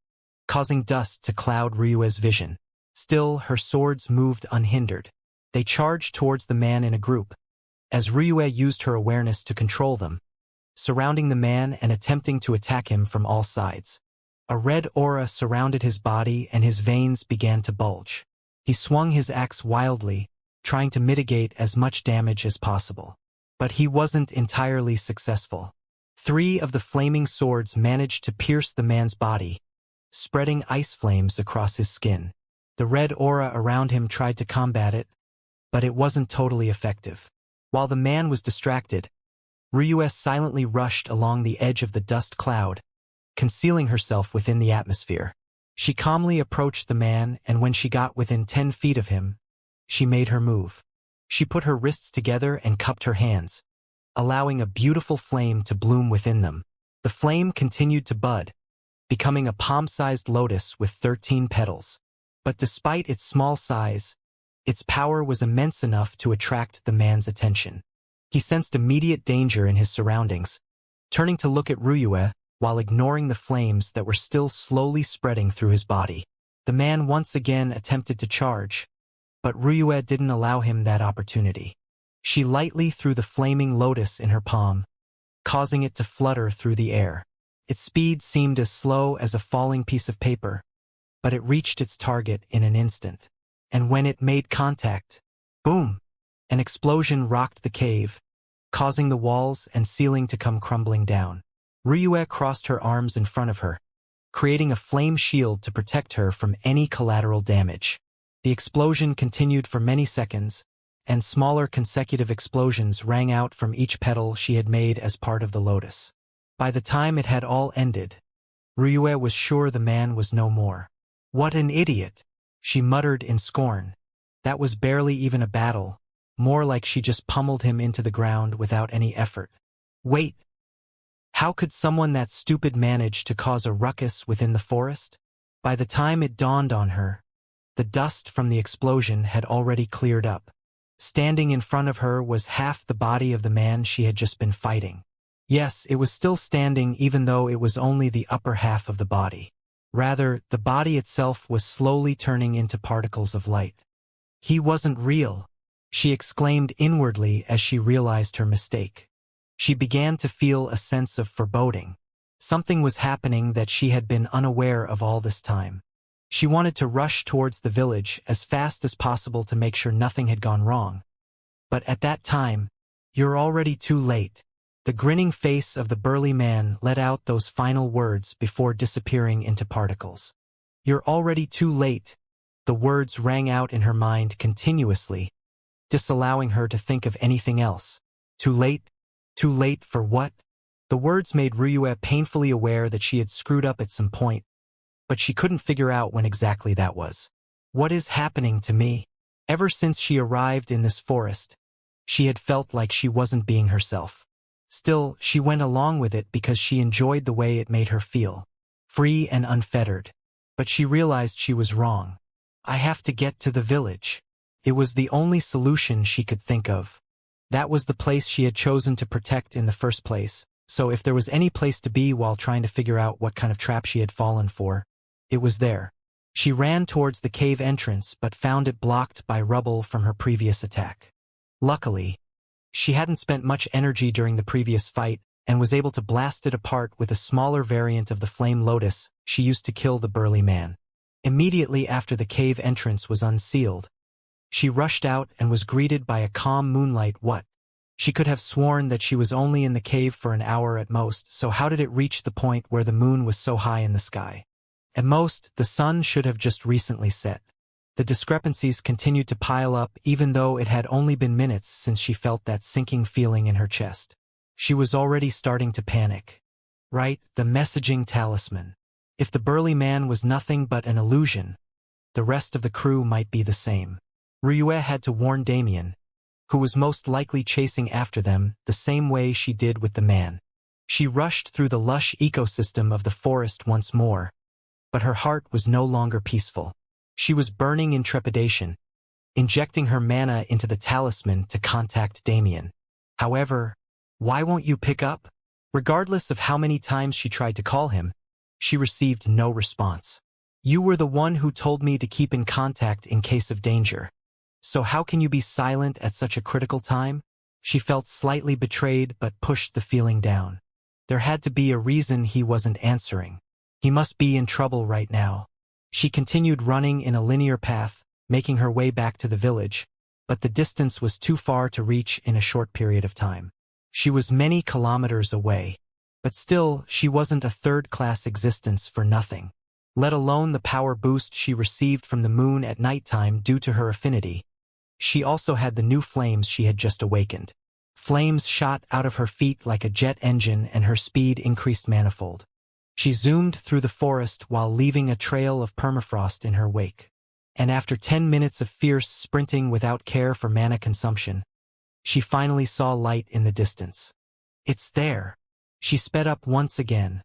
causing dust to cloud Ryue's vision. Still, her swords moved unhindered. They charged towards the man in a group, as Ryue used her awareness to control them, surrounding the man and attempting to attack him from all sides. A red aura surrounded his body and his veins began to bulge. He swung his axe wildly, trying to mitigate as much damage as possible. But he wasn't entirely successful. 3 of the flaming swords managed to pierce the man's body, spreading ice flames across his skin. The red aura around him tried to combat it, but it wasn't totally effective. While the man was distracted, Ryue silently rushed along the edge of the dust cloud, concealing herself within the atmosphere. She calmly approached the man, and when she got within 10 feet of him, she made her move. She put her wrists together and cupped her hands, allowing a beautiful flame to bloom within them. The flame continued to bud, becoming a palm-sized lotus with 13 petals. But despite its small size, its power was immense enough to attract the man's attention. He sensed immediate danger in his surroundings, turning to look at Ryue while ignoring the flames that were still slowly spreading through his body. The man once again attempted to charge, but Ryue didn't allow him that opportunity. She lightly threw the flaming lotus in her palm, causing it to flutter through the air. Its speed seemed as slow as a falling piece of paper, but it reached its target in an instant. And when it made contact, boom! An explosion rocked the cave, causing the walls and ceiling to come crumbling down. Ryue crossed her arms in front of her, creating a flame shield to protect her from any collateral damage. The explosion continued for many seconds, and smaller consecutive explosions rang out from each petal she had made as part of the lotus. By the time it had all ended, Ryue was sure the man was no more. "What an idiot!" she muttered in scorn. That was barely even a battle, more like she just pummeled him into the ground without any effort. Wait! How could someone that stupid manage to cause a ruckus within the forest? By the time it dawned on her, the dust from the explosion had already cleared up. Standing in front of her was half the body of the man she had just been fighting. Yes, it was still standing even though it was only the upper half of the body. Rather, the body itself was slowly turning into particles of light. He wasn't real, she exclaimed inwardly as she realized her mistake. She began to feel a sense of foreboding. Something was happening that she had been unaware of all this time. She wanted to rush towards the village as fast as possible to make sure nothing had gone wrong. But at that time, "You're already too late." The grinning face of the burly man let out those final words before disappearing into particles. "You're already too late." The words rang out in her mind continuously, disallowing her to think of anything else. Too late? Too late for what? The words made Ryue painfully aware that she had screwed up at some point, but she couldn't figure out when exactly that was. What is happening to me? Ever since she arrived in this forest, she had felt like she wasn't being herself. Still, she went along with it because she enjoyed the way it made her feel, free and unfettered. But she realized she was wrong. I have to get to the village. It was the only solution she could think of. That was the place she had chosen to protect in the first place, so if there was any place to be while trying to figure out what kind of trap she had fallen for, it was there. She ran towards the cave entrance but found it blocked by rubble from her previous attack. Luckily, she hadn't spent much energy during the previous fight and was able to blast it apart with a smaller variant of the flame lotus she used to kill the burly man. Immediately after the cave entrance was unsealed, she rushed out and was greeted by a calm moonlight. What? She could have sworn that she was only in the cave for an hour at most, so how did it reach the point where the moon was so high in the sky? At most, the sun should have just recently set. The discrepancies continued to pile up even though it had only been minutes since she felt that sinking feeling in her chest. She was already starting to panic. Right, the messaging talisman. If the burly man was nothing but an illusion, the rest of the crew might be the same. Ryue had to warn Damien, who was most likely chasing after them the same way she did with the man. She rushed through the lush ecosystem of the forest once more, but her heart was no longer peaceful. She was burning in trepidation, injecting her mana into the talisman to contact Damien. However, why won't you pick up? Regardless of how many times she tried to call him, she received no response. You were the one who told me to keep in contact in case of danger. So how can you be silent at such a critical time? She felt slightly betrayed but pushed the feeling down. There had to be a reason he wasn't answering. He must be in trouble right now. She continued running in a linear path, making her way back to the village, but the distance was too far to reach in a short period of time. She was many kilometers away, but still she wasn't a third-class existence for nothing. Let alone the power boost she received from the moon at nighttime due to her affinity. She also had the new flames she had just awakened. Flames shot out of her feet like a jet engine and her speed increased manifold. She zoomed through the forest while leaving a trail of permafrost in her wake. And after 10 minutes of fierce sprinting without care for mana consumption, she finally saw light in the distance. It's there. She sped up once again,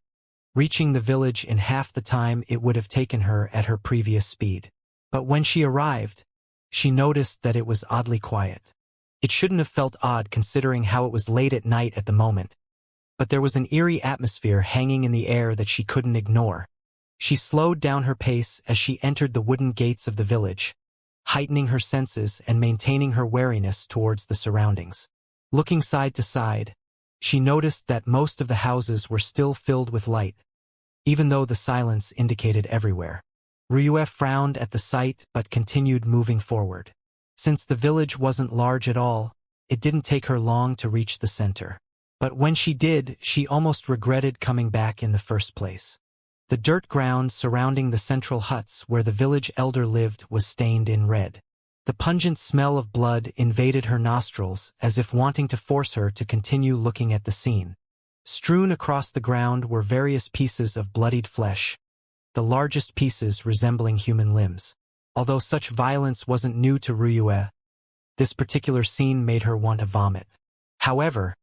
reaching the village in half the time it would have taken her at her previous speed. But when she arrived, she noticed that it was oddly quiet. It shouldn't have felt odd considering how it was late at night at the moment, but there was an eerie atmosphere hanging in the air that she couldn't ignore. She slowed down her pace as she entered the wooden gates of the village, heightening her senses and maintaining her wariness towards the surroundings. Looking side to side, she noticed that most of the houses were still filled with light, even though the silence indicated everywhere. Ryue frowned at the sight but continued moving forward. Since the village wasn't large at all, it didn't take her long to reach the center. But when she did, she almost regretted coming back in the first place. The dirt ground surrounding the central huts where the village elder lived was stained in red. The pungent smell of blood invaded her nostrils as if wanting to force her to continue looking at the scene. Strewn across the ground were various pieces of bloodied flesh, the largest pieces resembling human limbs. Although such violence wasn't new to Ryue, this particular scene made her want to vomit. However,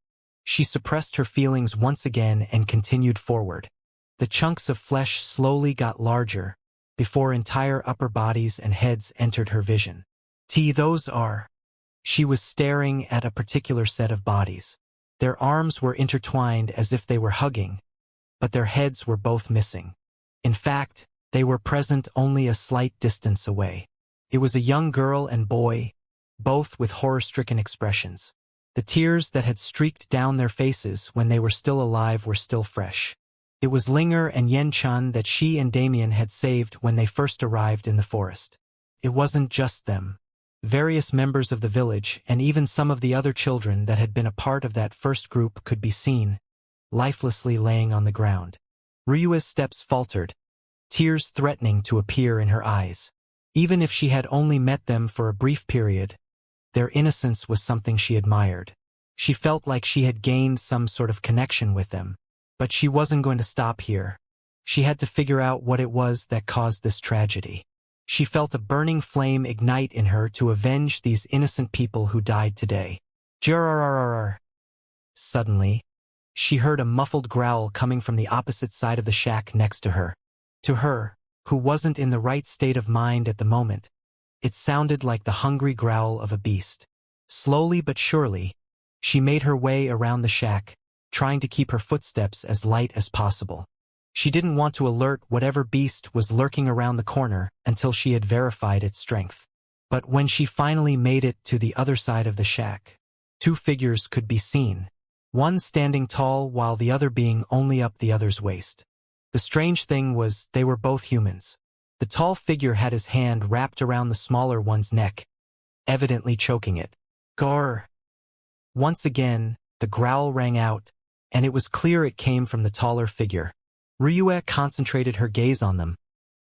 she suppressed her feelings once again and continued forward. The chunks of flesh slowly got larger, before entire upper bodies and heads entered her vision. Those are. She was staring at a particular set of bodies. Their arms were intertwined as if they were hugging, but their heads were both missing. In fact, they were present only a slight distance away. It was a young girl and boy, both with horror-stricken expressions. The tears that had streaked down their faces when they were still alive were still fresh. It was Linger and Yen-chan that she and Damien had saved when they first arrived in the forest. It wasn't just them. Various members of the village and even some of the other children that had been a part of that first group could be seen, lifelessly laying on the ground. Ryue's steps faltered, tears threatening to appear in her eyes. Even if she had only met them for a brief period, their innocence was something she admired. She felt like she had gained some sort of connection with them. But she wasn't going to stop here. She had to figure out what it was that caused this tragedy. She felt a burning flame ignite in her to avenge these innocent people who died today. Jrrrrrrrr. Suddenly, she heard a muffled growl coming from the opposite side of the shack next to her. To her, who wasn't in the right state of mind at the moment, it sounded like the hungry growl of a beast. Slowly but surely, she made her way around the shack, trying to keep her footsteps as light as possible. She didn't want to alert whatever beast was lurking around the corner until she had verified its strength. But when she finally made it to the other side of the shack, two figures could be seen, one standing tall while the other being only up the other's waist. The strange thing was they were both humans. The tall figure had his hand wrapped around the smaller one's neck, evidently choking it. Grr! Once again, the growl rang out, and it was clear it came from the taller figure. Ryue concentrated her gaze on them,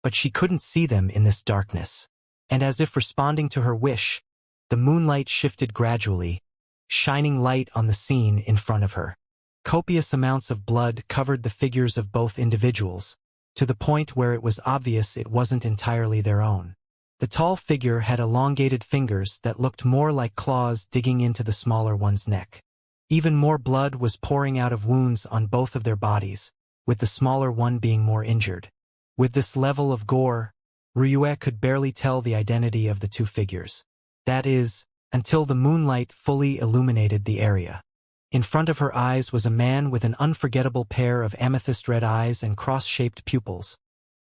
but she couldn't see them in this darkness. And as if responding to her wish, the moonlight shifted gradually, shining light on the scene in front of her. Copious amounts of blood covered the figures of both individuals, to the point where it was obvious it wasn't entirely their own. The tall figure had elongated fingers that looked more like claws digging into the smaller one's neck. Even more blood was pouring out of wounds on both of their bodies, with the smaller one being more injured. With this level of gore, Ryue could barely tell the identity of the two figures. That is, until the moonlight fully illuminated the area. In front of her eyes was a man with an unforgettable pair of amethyst-red eyes and cross-shaped pupils.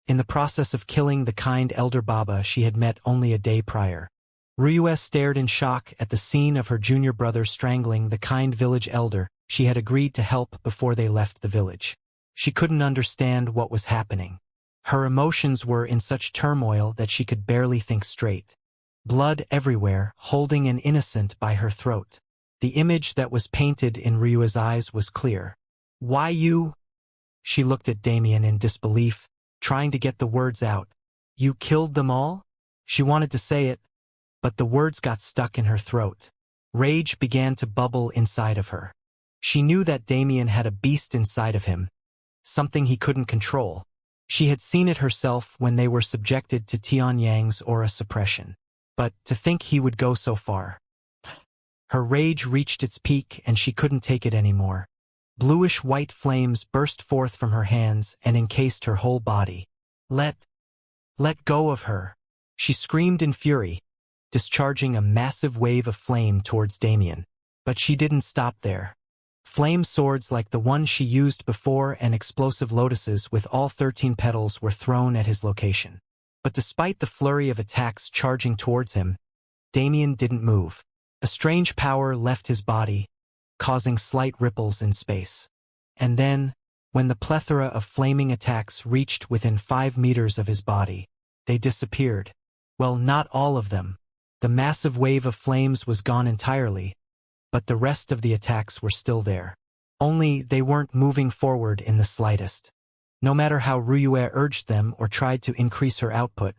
In the process of killing the kind elder Baba she had met only a day prior. Ryue stared in shock at the scene of her junior brother strangling the kind village elder she had agreed to help before they left the village. She couldn't understand what was happening. Her emotions were in such turmoil that she could barely think straight. Blood everywhere, holding an innocent by her throat. The image that was painted in Ryue's eyes was clear. "Why you?" She looked at Damien in disbelief, trying to get the words out. "You killed them all?" She wanted to say it, but the words got stuck in her throat. Rage began to bubble inside of her. She knew that Damien had a beast inside of him, something he couldn't control. She had seen it herself when they were subjected to Tianyang's aura suppression. But to think he would go so far. Her rage reached its peak and she couldn't take it anymore. Bluish-white flames burst forth from her hands and encased her whole body. Let go of her. She screamed in fury, discharging a massive wave of flame towards Damien. But she didn't stop there. Flame swords like the one she used before and explosive lotuses with all 13 petals were thrown at his location. But despite the flurry of attacks charging towards him, Damien didn't move. A strange power left his body, causing slight ripples in space. And then, when the plethora of flaming attacks reached within 5 meters of his body, they disappeared. Well, not all of them. The massive wave of flames was gone entirely, but the rest of the attacks were still there. Only they weren't moving forward in the slightest. No matter how Ryue urged them or tried to increase her output,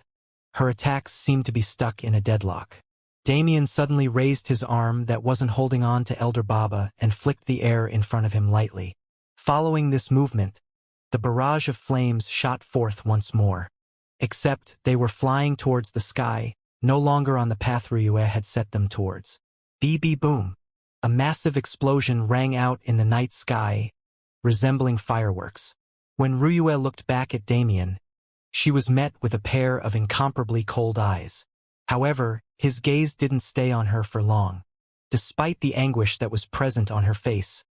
her attacks seemed to be stuck in a deadlock. Damien suddenly raised his arm that wasn't holding on to Elder Baba and flicked the air in front of him lightly. Following this movement, the barrage of flames shot forth once more. Except they were flying towards the sky, no longer on the path Ryue had set them towards. Boom! A massive explosion rang out in the night sky, resembling fireworks. When Ryue looked back at Damien, she was met with a pair of incomparably cold eyes. However, his gaze didn't stay on her for long. Despite the anguish that was present on her face,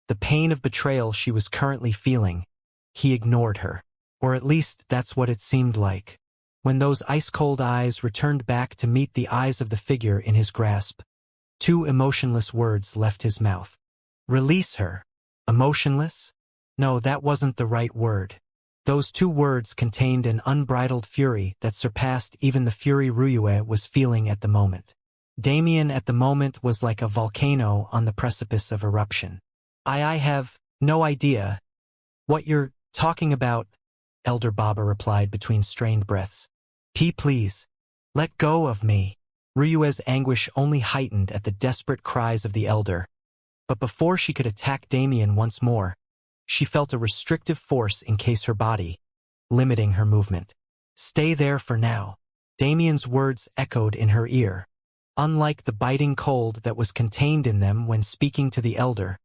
the pain of betrayal she was currently feeling, he ignored her. Or at least that's what it seemed like. When those ice-cold eyes returned back to meet the eyes of the figure in his grasp, 2 emotionless words left his mouth. Release her. Emotionless? No, that wasn't the right word. Those 2 words contained an unbridled fury that surpassed even the fury Ryue was feeling at the moment. Damien at the moment was like a volcano on the precipice of eruption. I have no idea what you're talking about, Elder Baba replied between strained breaths. Please, let go of me. Ryue's anguish only heightened at the desperate cries of the elder. But before she could attack Damien once more, she felt a restrictive force encase her body, limiting her movement. Stay there for now. Damien's words echoed in her ear. Unlike the biting cold that was contained in them when speaking to the elder,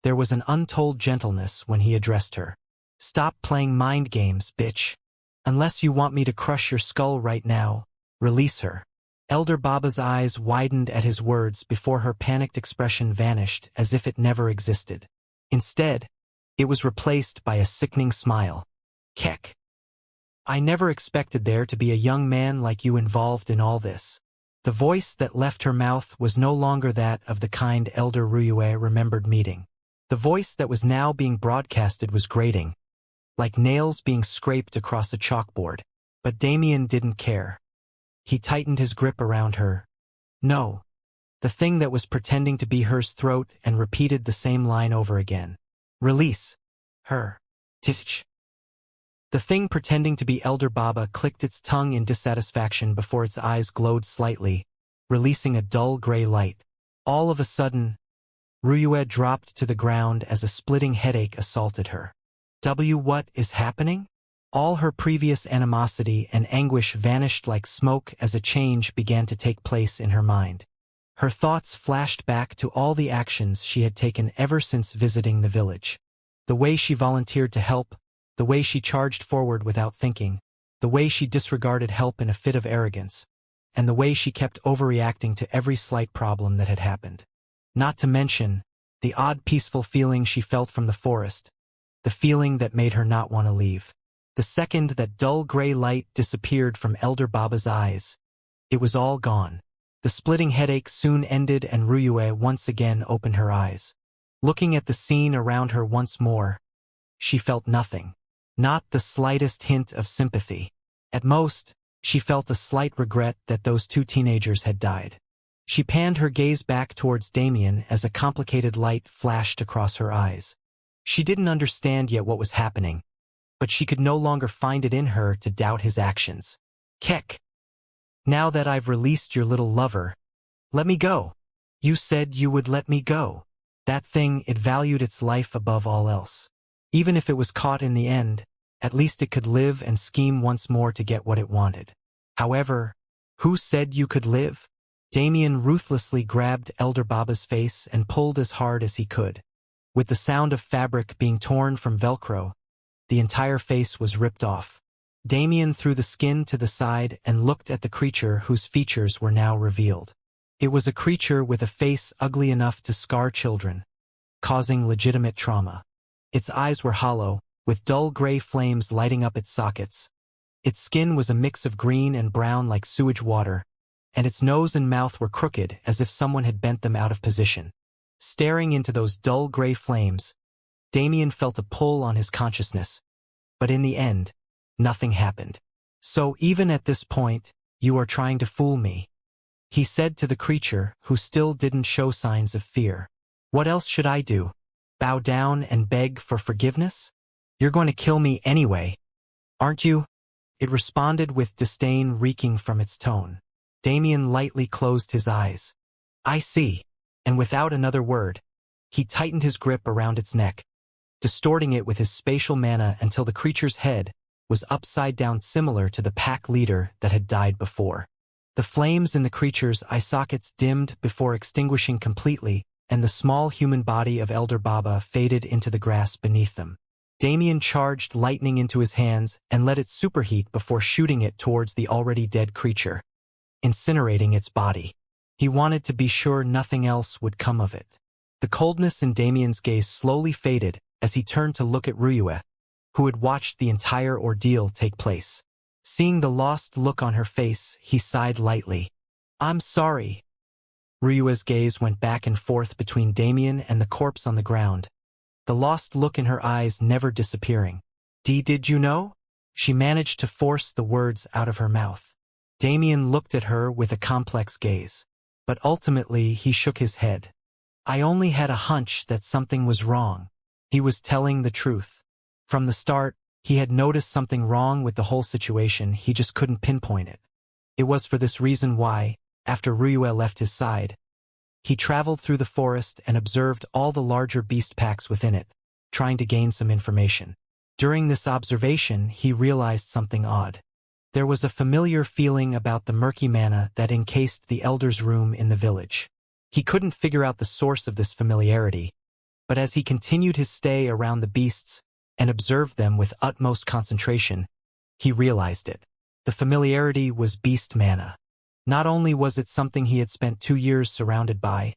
there was an untold gentleness when he addressed her. Stop playing mind games, bitch. Unless you want me to crush your skull right now, release her. Elder Baba's eyes widened at his words before her panicked expression vanished as if it never existed. Instead, it was replaced by a sickening smile. Kek. I never expected there to be a young man like you involved in all this. The voice that left her mouth was no longer that of the kind Elder Ryue remembered meeting. The voice that was now being broadcasted was grating, like nails being scraped across a chalkboard. But Damien didn't care. He tightened his grip around her. No. The thing that was pretending to be hers throat and repeated the same line over again. Release her. Tch. The thing pretending to be Elder Baba clicked its tongue in dissatisfaction before its eyes glowed slightly, releasing a dull gray light. All of a sudden, Ruyue dropped to the ground as a splitting headache assaulted her. What is happening? All her previous animosity and anguish vanished like smoke as a change began to take place in her mind. Her thoughts flashed back to all the actions she had taken ever since visiting the village. The way she volunteered to help, the way she charged forward without thinking, the way she disregarded help in a fit of arrogance, and the way she kept overreacting to every slight problem that had happened. Not to mention, the odd peaceful feeling she felt from the forest, the feeling that made her not want to leave. The second that dull gray light disappeared from Elder Baba's eyes, it was all gone. The splitting headache soon ended and Ruyue once again opened her eyes. Looking at the scene around her once more, she felt nothing. Not the slightest hint of sympathy. At most, she felt a slight regret that those two teenagers had died. She panned her gaze back towards Damien as a complicated light flashed across her eyes. She didn't understand yet what was happening, but she could no longer find it in her to doubt his actions. Keck. Now that I've released your little lover, let me go. You said you would let me go. That thing, it valued its life above all else. Even if it was caught in the end, at least it could live and scheme once more to get what it wanted. However, who said you could live? Damien ruthlessly grabbed Elder Baba's face and pulled as hard as he could. With the sound of fabric being torn from Velcro, the entire face was ripped off. Damien threw the skin to the side and looked at the creature whose features were now revealed. It was a creature with a face ugly enough to scar children, causing legitimate trauma. Its eyes were hollow, with dull gray flames lighting up its sockets. Its skin was a mix of green and brown like sewage water, and its nose and mouth were crooked as if someone had bent them out of position. Staring into those dull gray flames, Damien felt a pull on his consciousness, but in the end, nothing happened. So even at this point, you are trying to fool me, he said to the creature, who still didn't show signs of fear. What else should I do? Bow down and beg for forgiveness? You're going to kill me anyway, aren't you? It responded with disdain reeking from its tone. Damien lightly closed his eyes. I see. And without another word, he tightened his grip around its neck, distorting it with his spatial mana until the creature's head was upside down, similar to the pack leader that had died before. The flames in the creature's eye sockets dimmed before extinguishing completely, and the small human body of Elder Baba faded into the grass beneath them. Damien charged lightning into his hands and let it superheat before shooting it towards the already dead creature, incinerating its body. He wanted to be sure nothing else would come of it. The coldness in Damien's gaze slowly faded as he turned to look at Ruyue, who had watched the entire ordeal take place. Seeing the lost look on her face, he sighed lightly. I'm sorry. Ryua's gaze went back and forth between Damien and the corpse on the ground, the lost look in her eyes never disappearing. Did you know? She managed to force the words out of her mouth. Damien looked at her with a complex gaze, but ultimately he shook his head. I only had a hunch that something was wrong. He was telling the truth. From the start, he had noticed something wrong with the whole situation, he just couldn't pinpoint it. It was for this reason why, after Ruyue left his side, he traveled through the forest and observed all the larger beast packs within it, trying to gain some information. During this observation, he realized something odd. There was a familiar feeling about the murky mana that encased the elder's room in the village. He couldn't figure out the source of this familiarity, but as he continued his stay around the beasts and observed them with utmost concentration, he realized it. The familiarity was beast mana. Not only was it something he had spent 2 years surrounded by,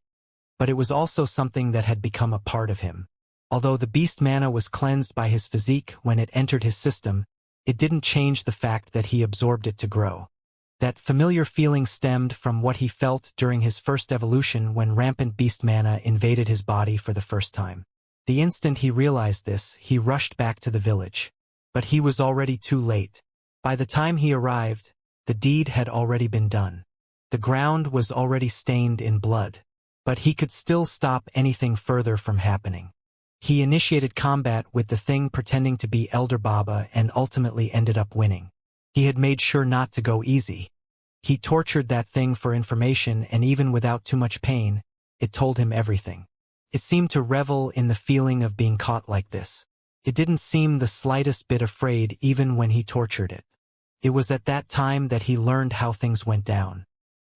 but it was also something that had become a part of him. Although the beast mana was cleansed by his physique when it entered his system, it didn't change the fact that he absorbed it to grow. That familiar feeling stemmed from what he felt during his first evolution when rampant beast mana invaded his body for the first time. The instant he realized this, he rushed back to the village. But he was already too late. By the time he arrived, the deed had already been done. The ground was already stained in blood. But he could still stop anything further from happening. He initiated combat with the thing pretending to be Elder Baba and ultimately ended up winning. He had made sure not to go easy. He tortured that thing for information, and even without too much pain, it told him everything. It seemed to revel in the feeling of being caught like this. It didn't seem the slightest bit afraid even when he tortured it. It was at that time that he learned how things went down.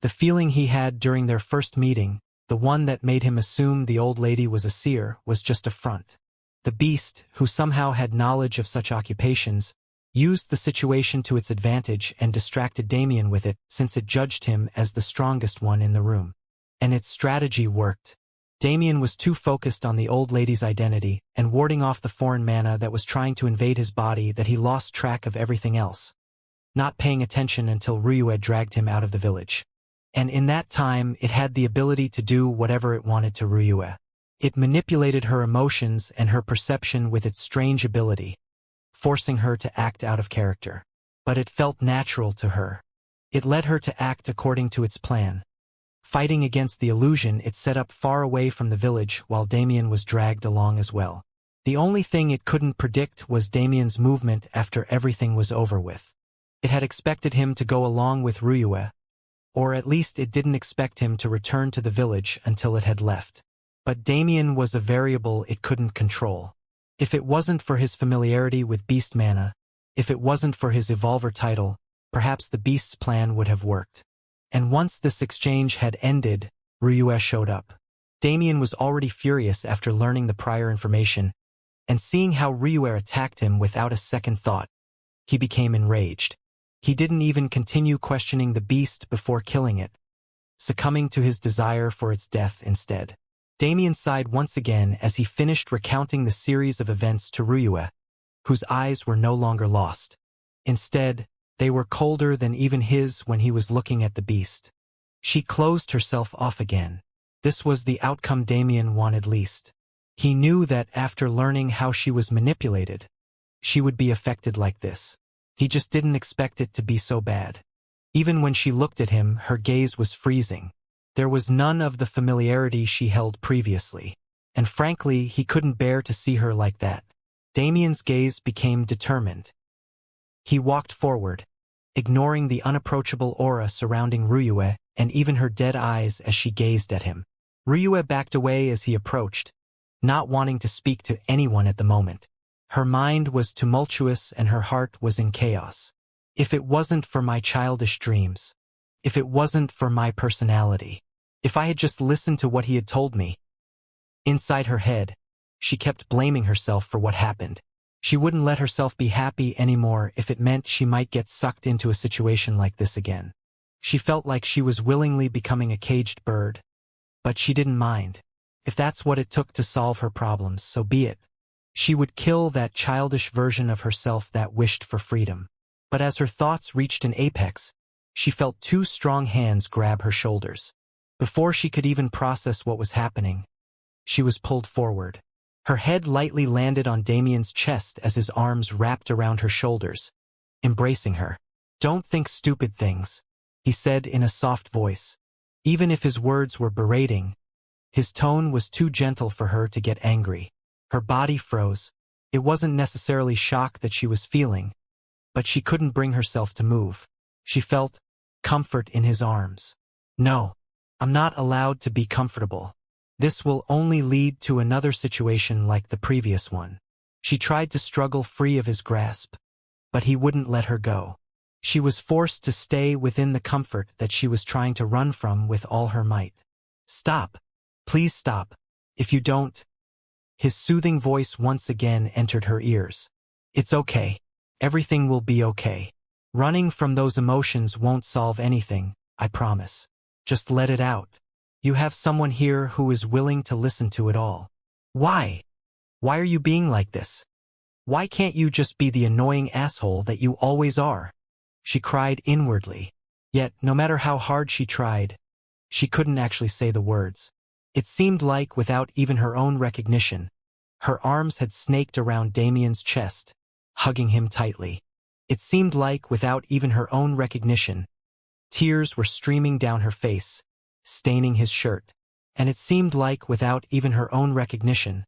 The feeling he had during their first meeting, the one that made him assume the old lady was a seer, was just a front. The beast, who somehow had knowledge of such occupations, used the situation to its advantage and distracted Damien with it, since it judged him as the strongest one in the room. And its strategy worked. Damien was too focused on the old lady's identity and warding off the foreign mana that was trying to invade his body that he lost track of everything else, not paying attention until Ryue dragged him out of the village. And in that time, it had the ability to do whatever it wanted to Ryue. It manipulated her emotions and her perception with its strange ability, forcing her to act out of character. But it felt natural to her. It led her to act according to its plan, fighting against the illusion it set up far away from the village while Damien was dragged along as well. The only thing it couldn't predict was Damien's movement after everything was over with. It had expected him to go along with Ryue, or at least it didn't expect him to return to the village until it had left. But Damien was a variable it couldn't control. If it wasn't for his familiarity with beast mana, if it wasn't for his evolver title, perhaps the beast's plan would have worked. And once this exchange had ended, Ryue showed up. Damien was already furious after learning the prior information, and seeing how Ryue attacked him without a second thought, he became enraged. He didn't even continue questioning the beast before killing it, succumbing to his desire for its death instead. Damien sighed once again as he finished recounting the series of events to Ryue, whose eyes were no longer lost. Instead, they were colder than even his when he was looking at the beast. She closed herself off again. This was the outcome Damien wanted least. He knew that after learning how she was manipulated, she would be affected like this. He just didn't expect it to be so bad. Even when she looked at him, her gaze was freezing. There was none of the familiarity she held previously. And frankly, he couldn't bear to see her like that. Damien's gaze became determined. He walked forward, ignoring the unapproachable aura surrounding Ryue and even her dead eyes as she gazed at him. Ryue backed away as he approached, not wanting to speak to anyone at the moment. Her mind was tumultuous and her heart was in chaos. If it wasn't for my childish dreams, if it wasn't for my personality, if I had just listened to what he had told me. Inside her head, she kept blaming herself for what happened. She wouldn't let herself be happy anymore if it meant she might get sucked into a situation like this again. She felt like she was willingly becoming a caged bird, but she didn't mind. If that's what it took to solve her problems, so be it. She would kill that childish version of herself that wished for freedom. But as her thoughts reached an apex, she felt two strong hands grab her shoulders. Before she could even process what was happening, she was pulled forward. Her head lightly landed on Damien's chest as his arms wrapped around her shoulders, embracing her. "Don't think stupid things," he said in a soft voice. Even if his words were berating, his tone was too gentle for her to get angry. Her body froze. It wasn't necessarily shock that she was feeling, but she couldn't bring herself to move. She felt comfort in his arms. "No, I'm not allowed to be comfortable. This will only lead to another situation like the previous one." She tried to struggle free of his grasp, but he wouldn't let her go. She was forced to stay within the comfort that she was trying to run from with all her might. "Stop. Please stop. If you don't..." His soothing voice once again entered her ears. "It's okay. Everything will be okay. Running from those emotions won't solve anything, I promise. Just let it out. You have someone here who is willing to listen to it all." "Why? Why are you being like this? Why can't you just be the annoying asshole that you always are?" She cried inwardly. Yet, no matter how hard she tried, she couldn't actually say the words. It seemed like, without even her own recognition, her arms had snaked around Damien's chest, hugging him tightly. It seemed like, without even her own recognition, tears were streaming down her face, staining his shirt. And it seemed like, without even her own recognition,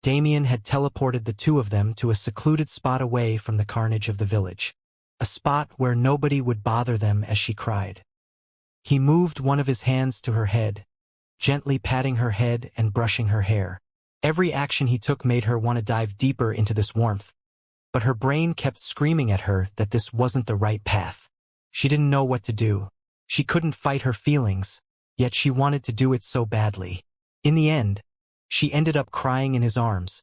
Damien had teleported the two of them to a secluded spot away from the carnage of the village. A spot where nobody would bother them as she cried. He moved one of his hands to her head, gently patting her head and brushing her hair. Every action he took made her want to dive deeper into this warmth, but her brain kept screaming at her that this wasn't the right path. She didn't know what to do. She couldn't fight her feelings, yet she wanted to do it so badly. In the end, she ended up crying in his arms,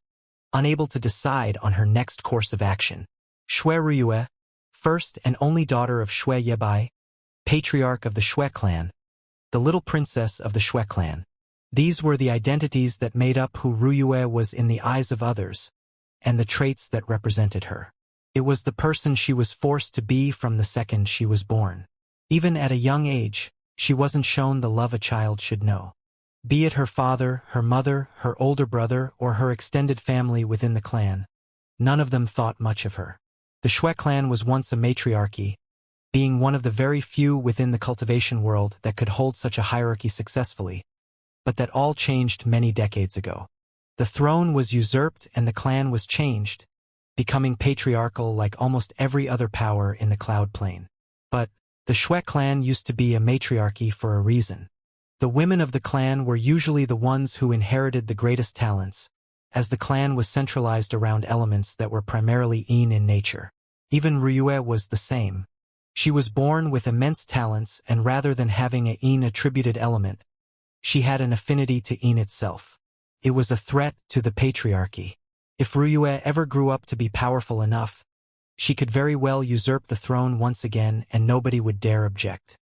unable to decide on her next course of action. Xue Ruyue, first and only daughter of Xue Yebai, patriarch of the Xue clan, the little princess of the Xue clan. These were the identities that made up who Ruyue was in the eyes of others, and the traits that represented her. It was the person she was forced to be from the second she was born. Even at a young age, she wasn't shown the love a child should know. Be it her father, her mother, her older brother, or her extended family within the clan, none of them thought much of her. The Xue clan was once a matriarchy, being one of the very few within the cultivation world that could hold such a hierarchy successfully, but that all changed many decades ago. The throne was usurped and the clan was changed, becoming patriarchal like almost every other power in the cloud plane. But the Xue clan used to be a matriarchy for a reason. The women of the clan were usually the ones who inherited the greatest talents, as the clan was centralized around elements that were primarily yin in nature. Even Ruyue was the same. She was born with immense talents, and rather than having a yin attributed element, she had an affinity to yin itself. It was a threat to the patriarchy. If Ruyue ever grew up to be powerful enough, she could very well usurp the throne once again and nobody would dare object.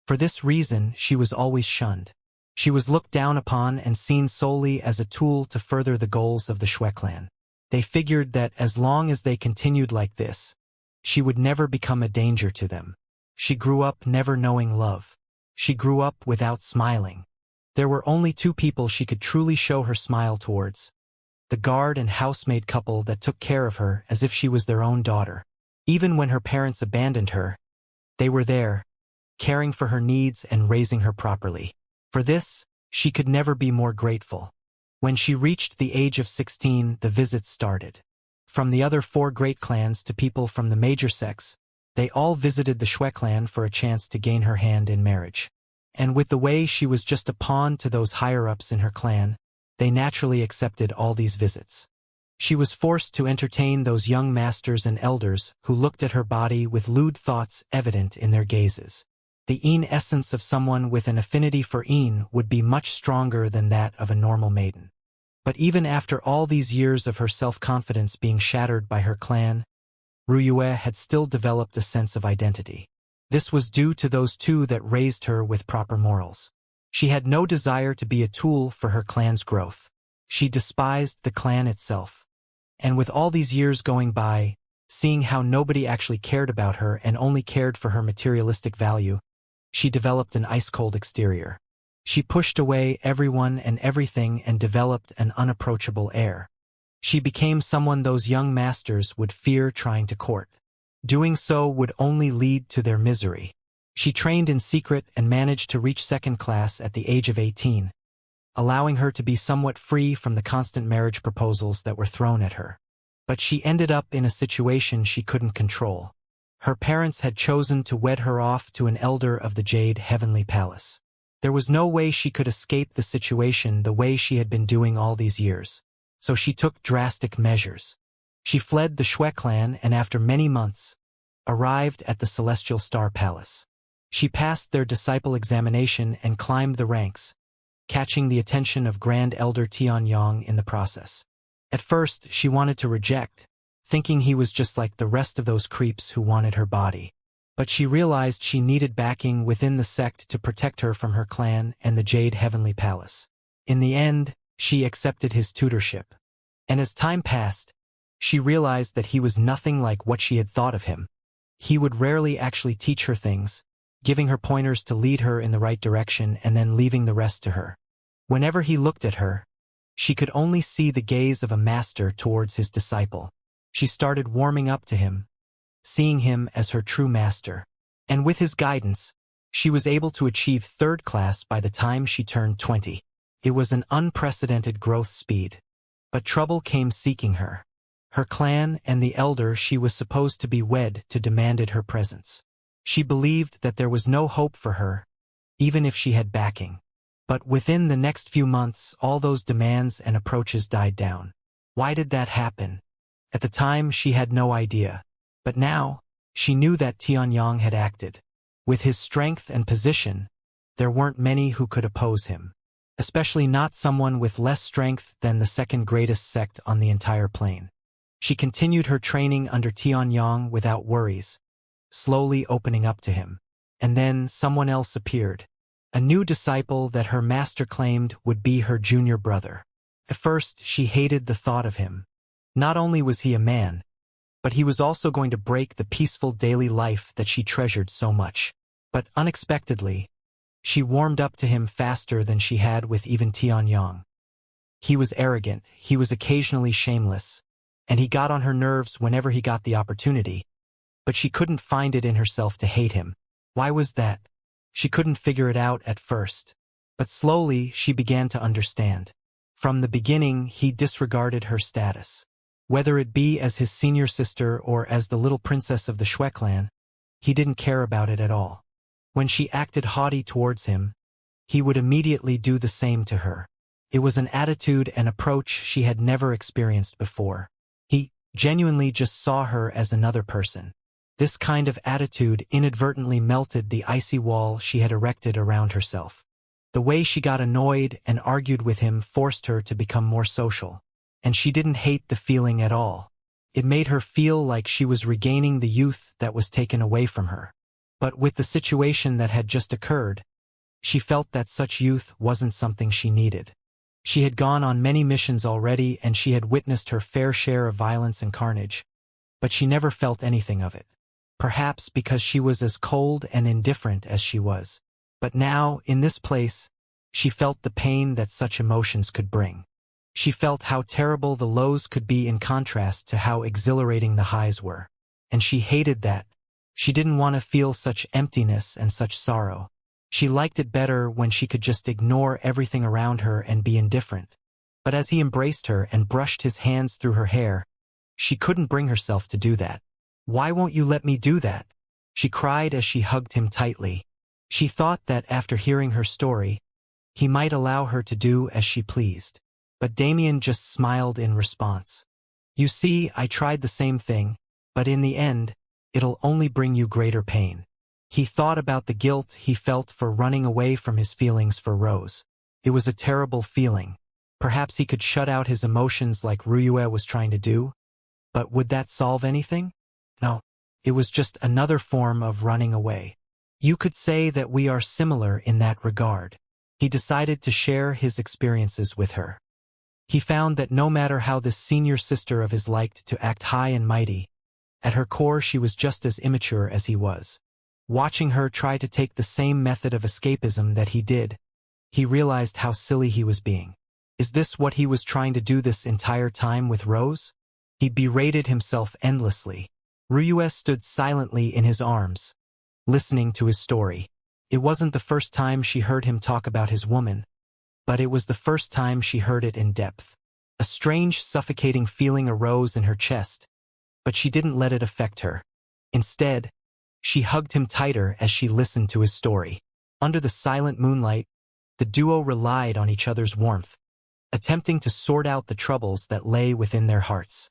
For this reason, she was always shunned. She was looked down upon and seen solely as a tool to further the goals of the Xue clan. They figured that as long as they continued like this, she would never become a danger to them. She grew up never knowing love. She grew up without smiling. There were only two people she could truly show her smile towards: the guard and housemaid couple that took care of her as if she was their own daughter. Even when her parents abandoned her, they were there, caring for her needs and raising her properly. For this, she could never be more grateful. When she reached the age of 16, the visits started. From the other 4 great clans to people from the major sects, they all visited the Xue clan for a chance to gain her hand in marriage. And with the way she was just a pawn to those higher-ups in her clan, they naturally accepted all these visits. She was forced to entertain those young masters and elders who looked at her body with lewd thoughts evident in their gazes. The yin essence of someone with an affinity for yin would be much stronger than that of a normal maiden. But even after all these years of her self-confidence being shattered by her clan, Ruyue had still developed a sense of identity. This was due to those two that raised her with proper morals. She had no desire to be a tool for her clan's growth. She despised the clan itself. And with all these years going by, seeing how nobody actually cared about her and only cared for her materialistic value, she developed an ice-cold exterior. She pushed away everyone and everything and developed an unapproachable air. She became someone those young masters would fear trying to court. Doing so would only lead to their misery. She trained in secret and managed to reach 2nd class at the age of 18, allowing her to be somewhat free from the constant marriage proposals that were thrown at her. But she ended up in a situation she couldn't control. Her parents had chosen to wed her off to an elder of the Jade Heavenly Palace. There was no way she could escape the situation the way she had been doing all these years, so she took drastic measures. She fled the Xue clan and after many months, arrived at the Celestial Star Palace. She passed their disciple examination and climbed the ranks, catching the attention of Grand Elder Tianyang in the process. At first, she wanted to reject, thinking he was just like the rest of those creeps who wanted her body. But she realized she needed backing within the sect to protect her from her clan and the Jade Heavenly Palace. In the end, she accepted his tutorship. And as time passed, she realized that he was nothing like what she had thought of him. He would rarely actually teach her things, giving her pointers to lead her in the right direction and then leaving the rest to her. Whenever he looked at her, she could only see the gaze of a master towards his disciple. She started warming up to him, seeing him as her true master. And with his guidance, she was able to achieve 3rd class by the time she turned 20. It was an unprecedented growth speed. But trouble came seeking her. Her clan and the elder she was supposed to be wed to demanded her presence. She believed that there was no hope for her, even if she had backing. But within the next few months, all those demands and approaches died down. Why did that happen? At the time, she had no idea. But now, she knew that Tianyang had acted. With his strength and position, there weren't many who could oppose him. Especially not someone with less strength than the second greatest sect on the entire plane. She continued her training under Tianyang without worries, slowly opening up to him. And then someone else appeared. A new disciple that her master claimed would be her junior brother. At first, she hated the thought of him. Not only was he a man, but he was also going to break the peaceful daily life that she treasured so much. But unexpectedly, she warmed up to him faster than she had with even Tianyang. He was arrogant, he was occasionally shameless, and he got on her nerves whenever he got the opportunity. But she couldn't find it in herself to hate him. Why was that? She couldn't figure it out at first. But slowly, she began to understand. From the beginning, he disregarded her status. Whether it be as his senior sister or as the little princess of the Shui clan, he didn't care about it at all. When she acted haughty towards him, he would immediately do the same to her. It was an attitude and approach she had never experienced before. He genuinely just saw her as another person. This kind of attitude inadvertently melted the icy wall she had erected around herself. The way she got annoyed and argued with him forced her to become more social. And she didn't hate the feeling at all. It made her feel like she was regaining the youth that was taken away from her. But with the situation that had just occurred, she felt that such youth wasn't something she needed. She had gone on many missions already and she had witnessed her fair share of violence and carnage, but she never felt anything of it. Perhaps because she was as cold and indifferent as she was. But now, in this place, she felt the pain that such emotions could bring. She felt how terrible the lows could be in contrast to how exhilarating the highs were. And she hated that. She didn't want to feel such emptiness and such sorrow. She liked it better when she could just ignore everything around her and be indifferent. But as he embraced her and brushed his hands through her hair, she couldn't bring herself to do that. "Why won't you let me do that?" she cried as she hugged him tightly. She thought that after hearing her story, he might allow her to do as she pleased. But Damien just smiled in response. "You see, I tried the same thing, but in the end, it'll only bring you greater pain." He thought about the guilt he felt for running away from his feelings for Rose. It was a terrible feeling. Perhaps he could shut out his emotions like Ruyue was trying to do. But would that solve anything? No. It was just another form of running away. You could say that we are similar in that regard. He decided to share his experiences with her. He found that no matter how this senior sister of his liked to act high and mighty, at her core she was just as immature as he was. Watching her try to take the same method of escapism that he did, he realized how silly he was being. Is this what he was trying to do this entire time with Rose? He berated himself endlessly. Ruyue stood silently in his arms, listening to his story. It wasn't the first time she heard him talk about his woman, but it was the first time she heard it in depth. A strange, suffocating feeling arose in her chest, but she didn't let it affect her. Instead, she hugged him tighter as she listened to his story. Under the silent moonlight, the duo relied on each other's warmth, attempting to sort out the troubles that lay within their hearts.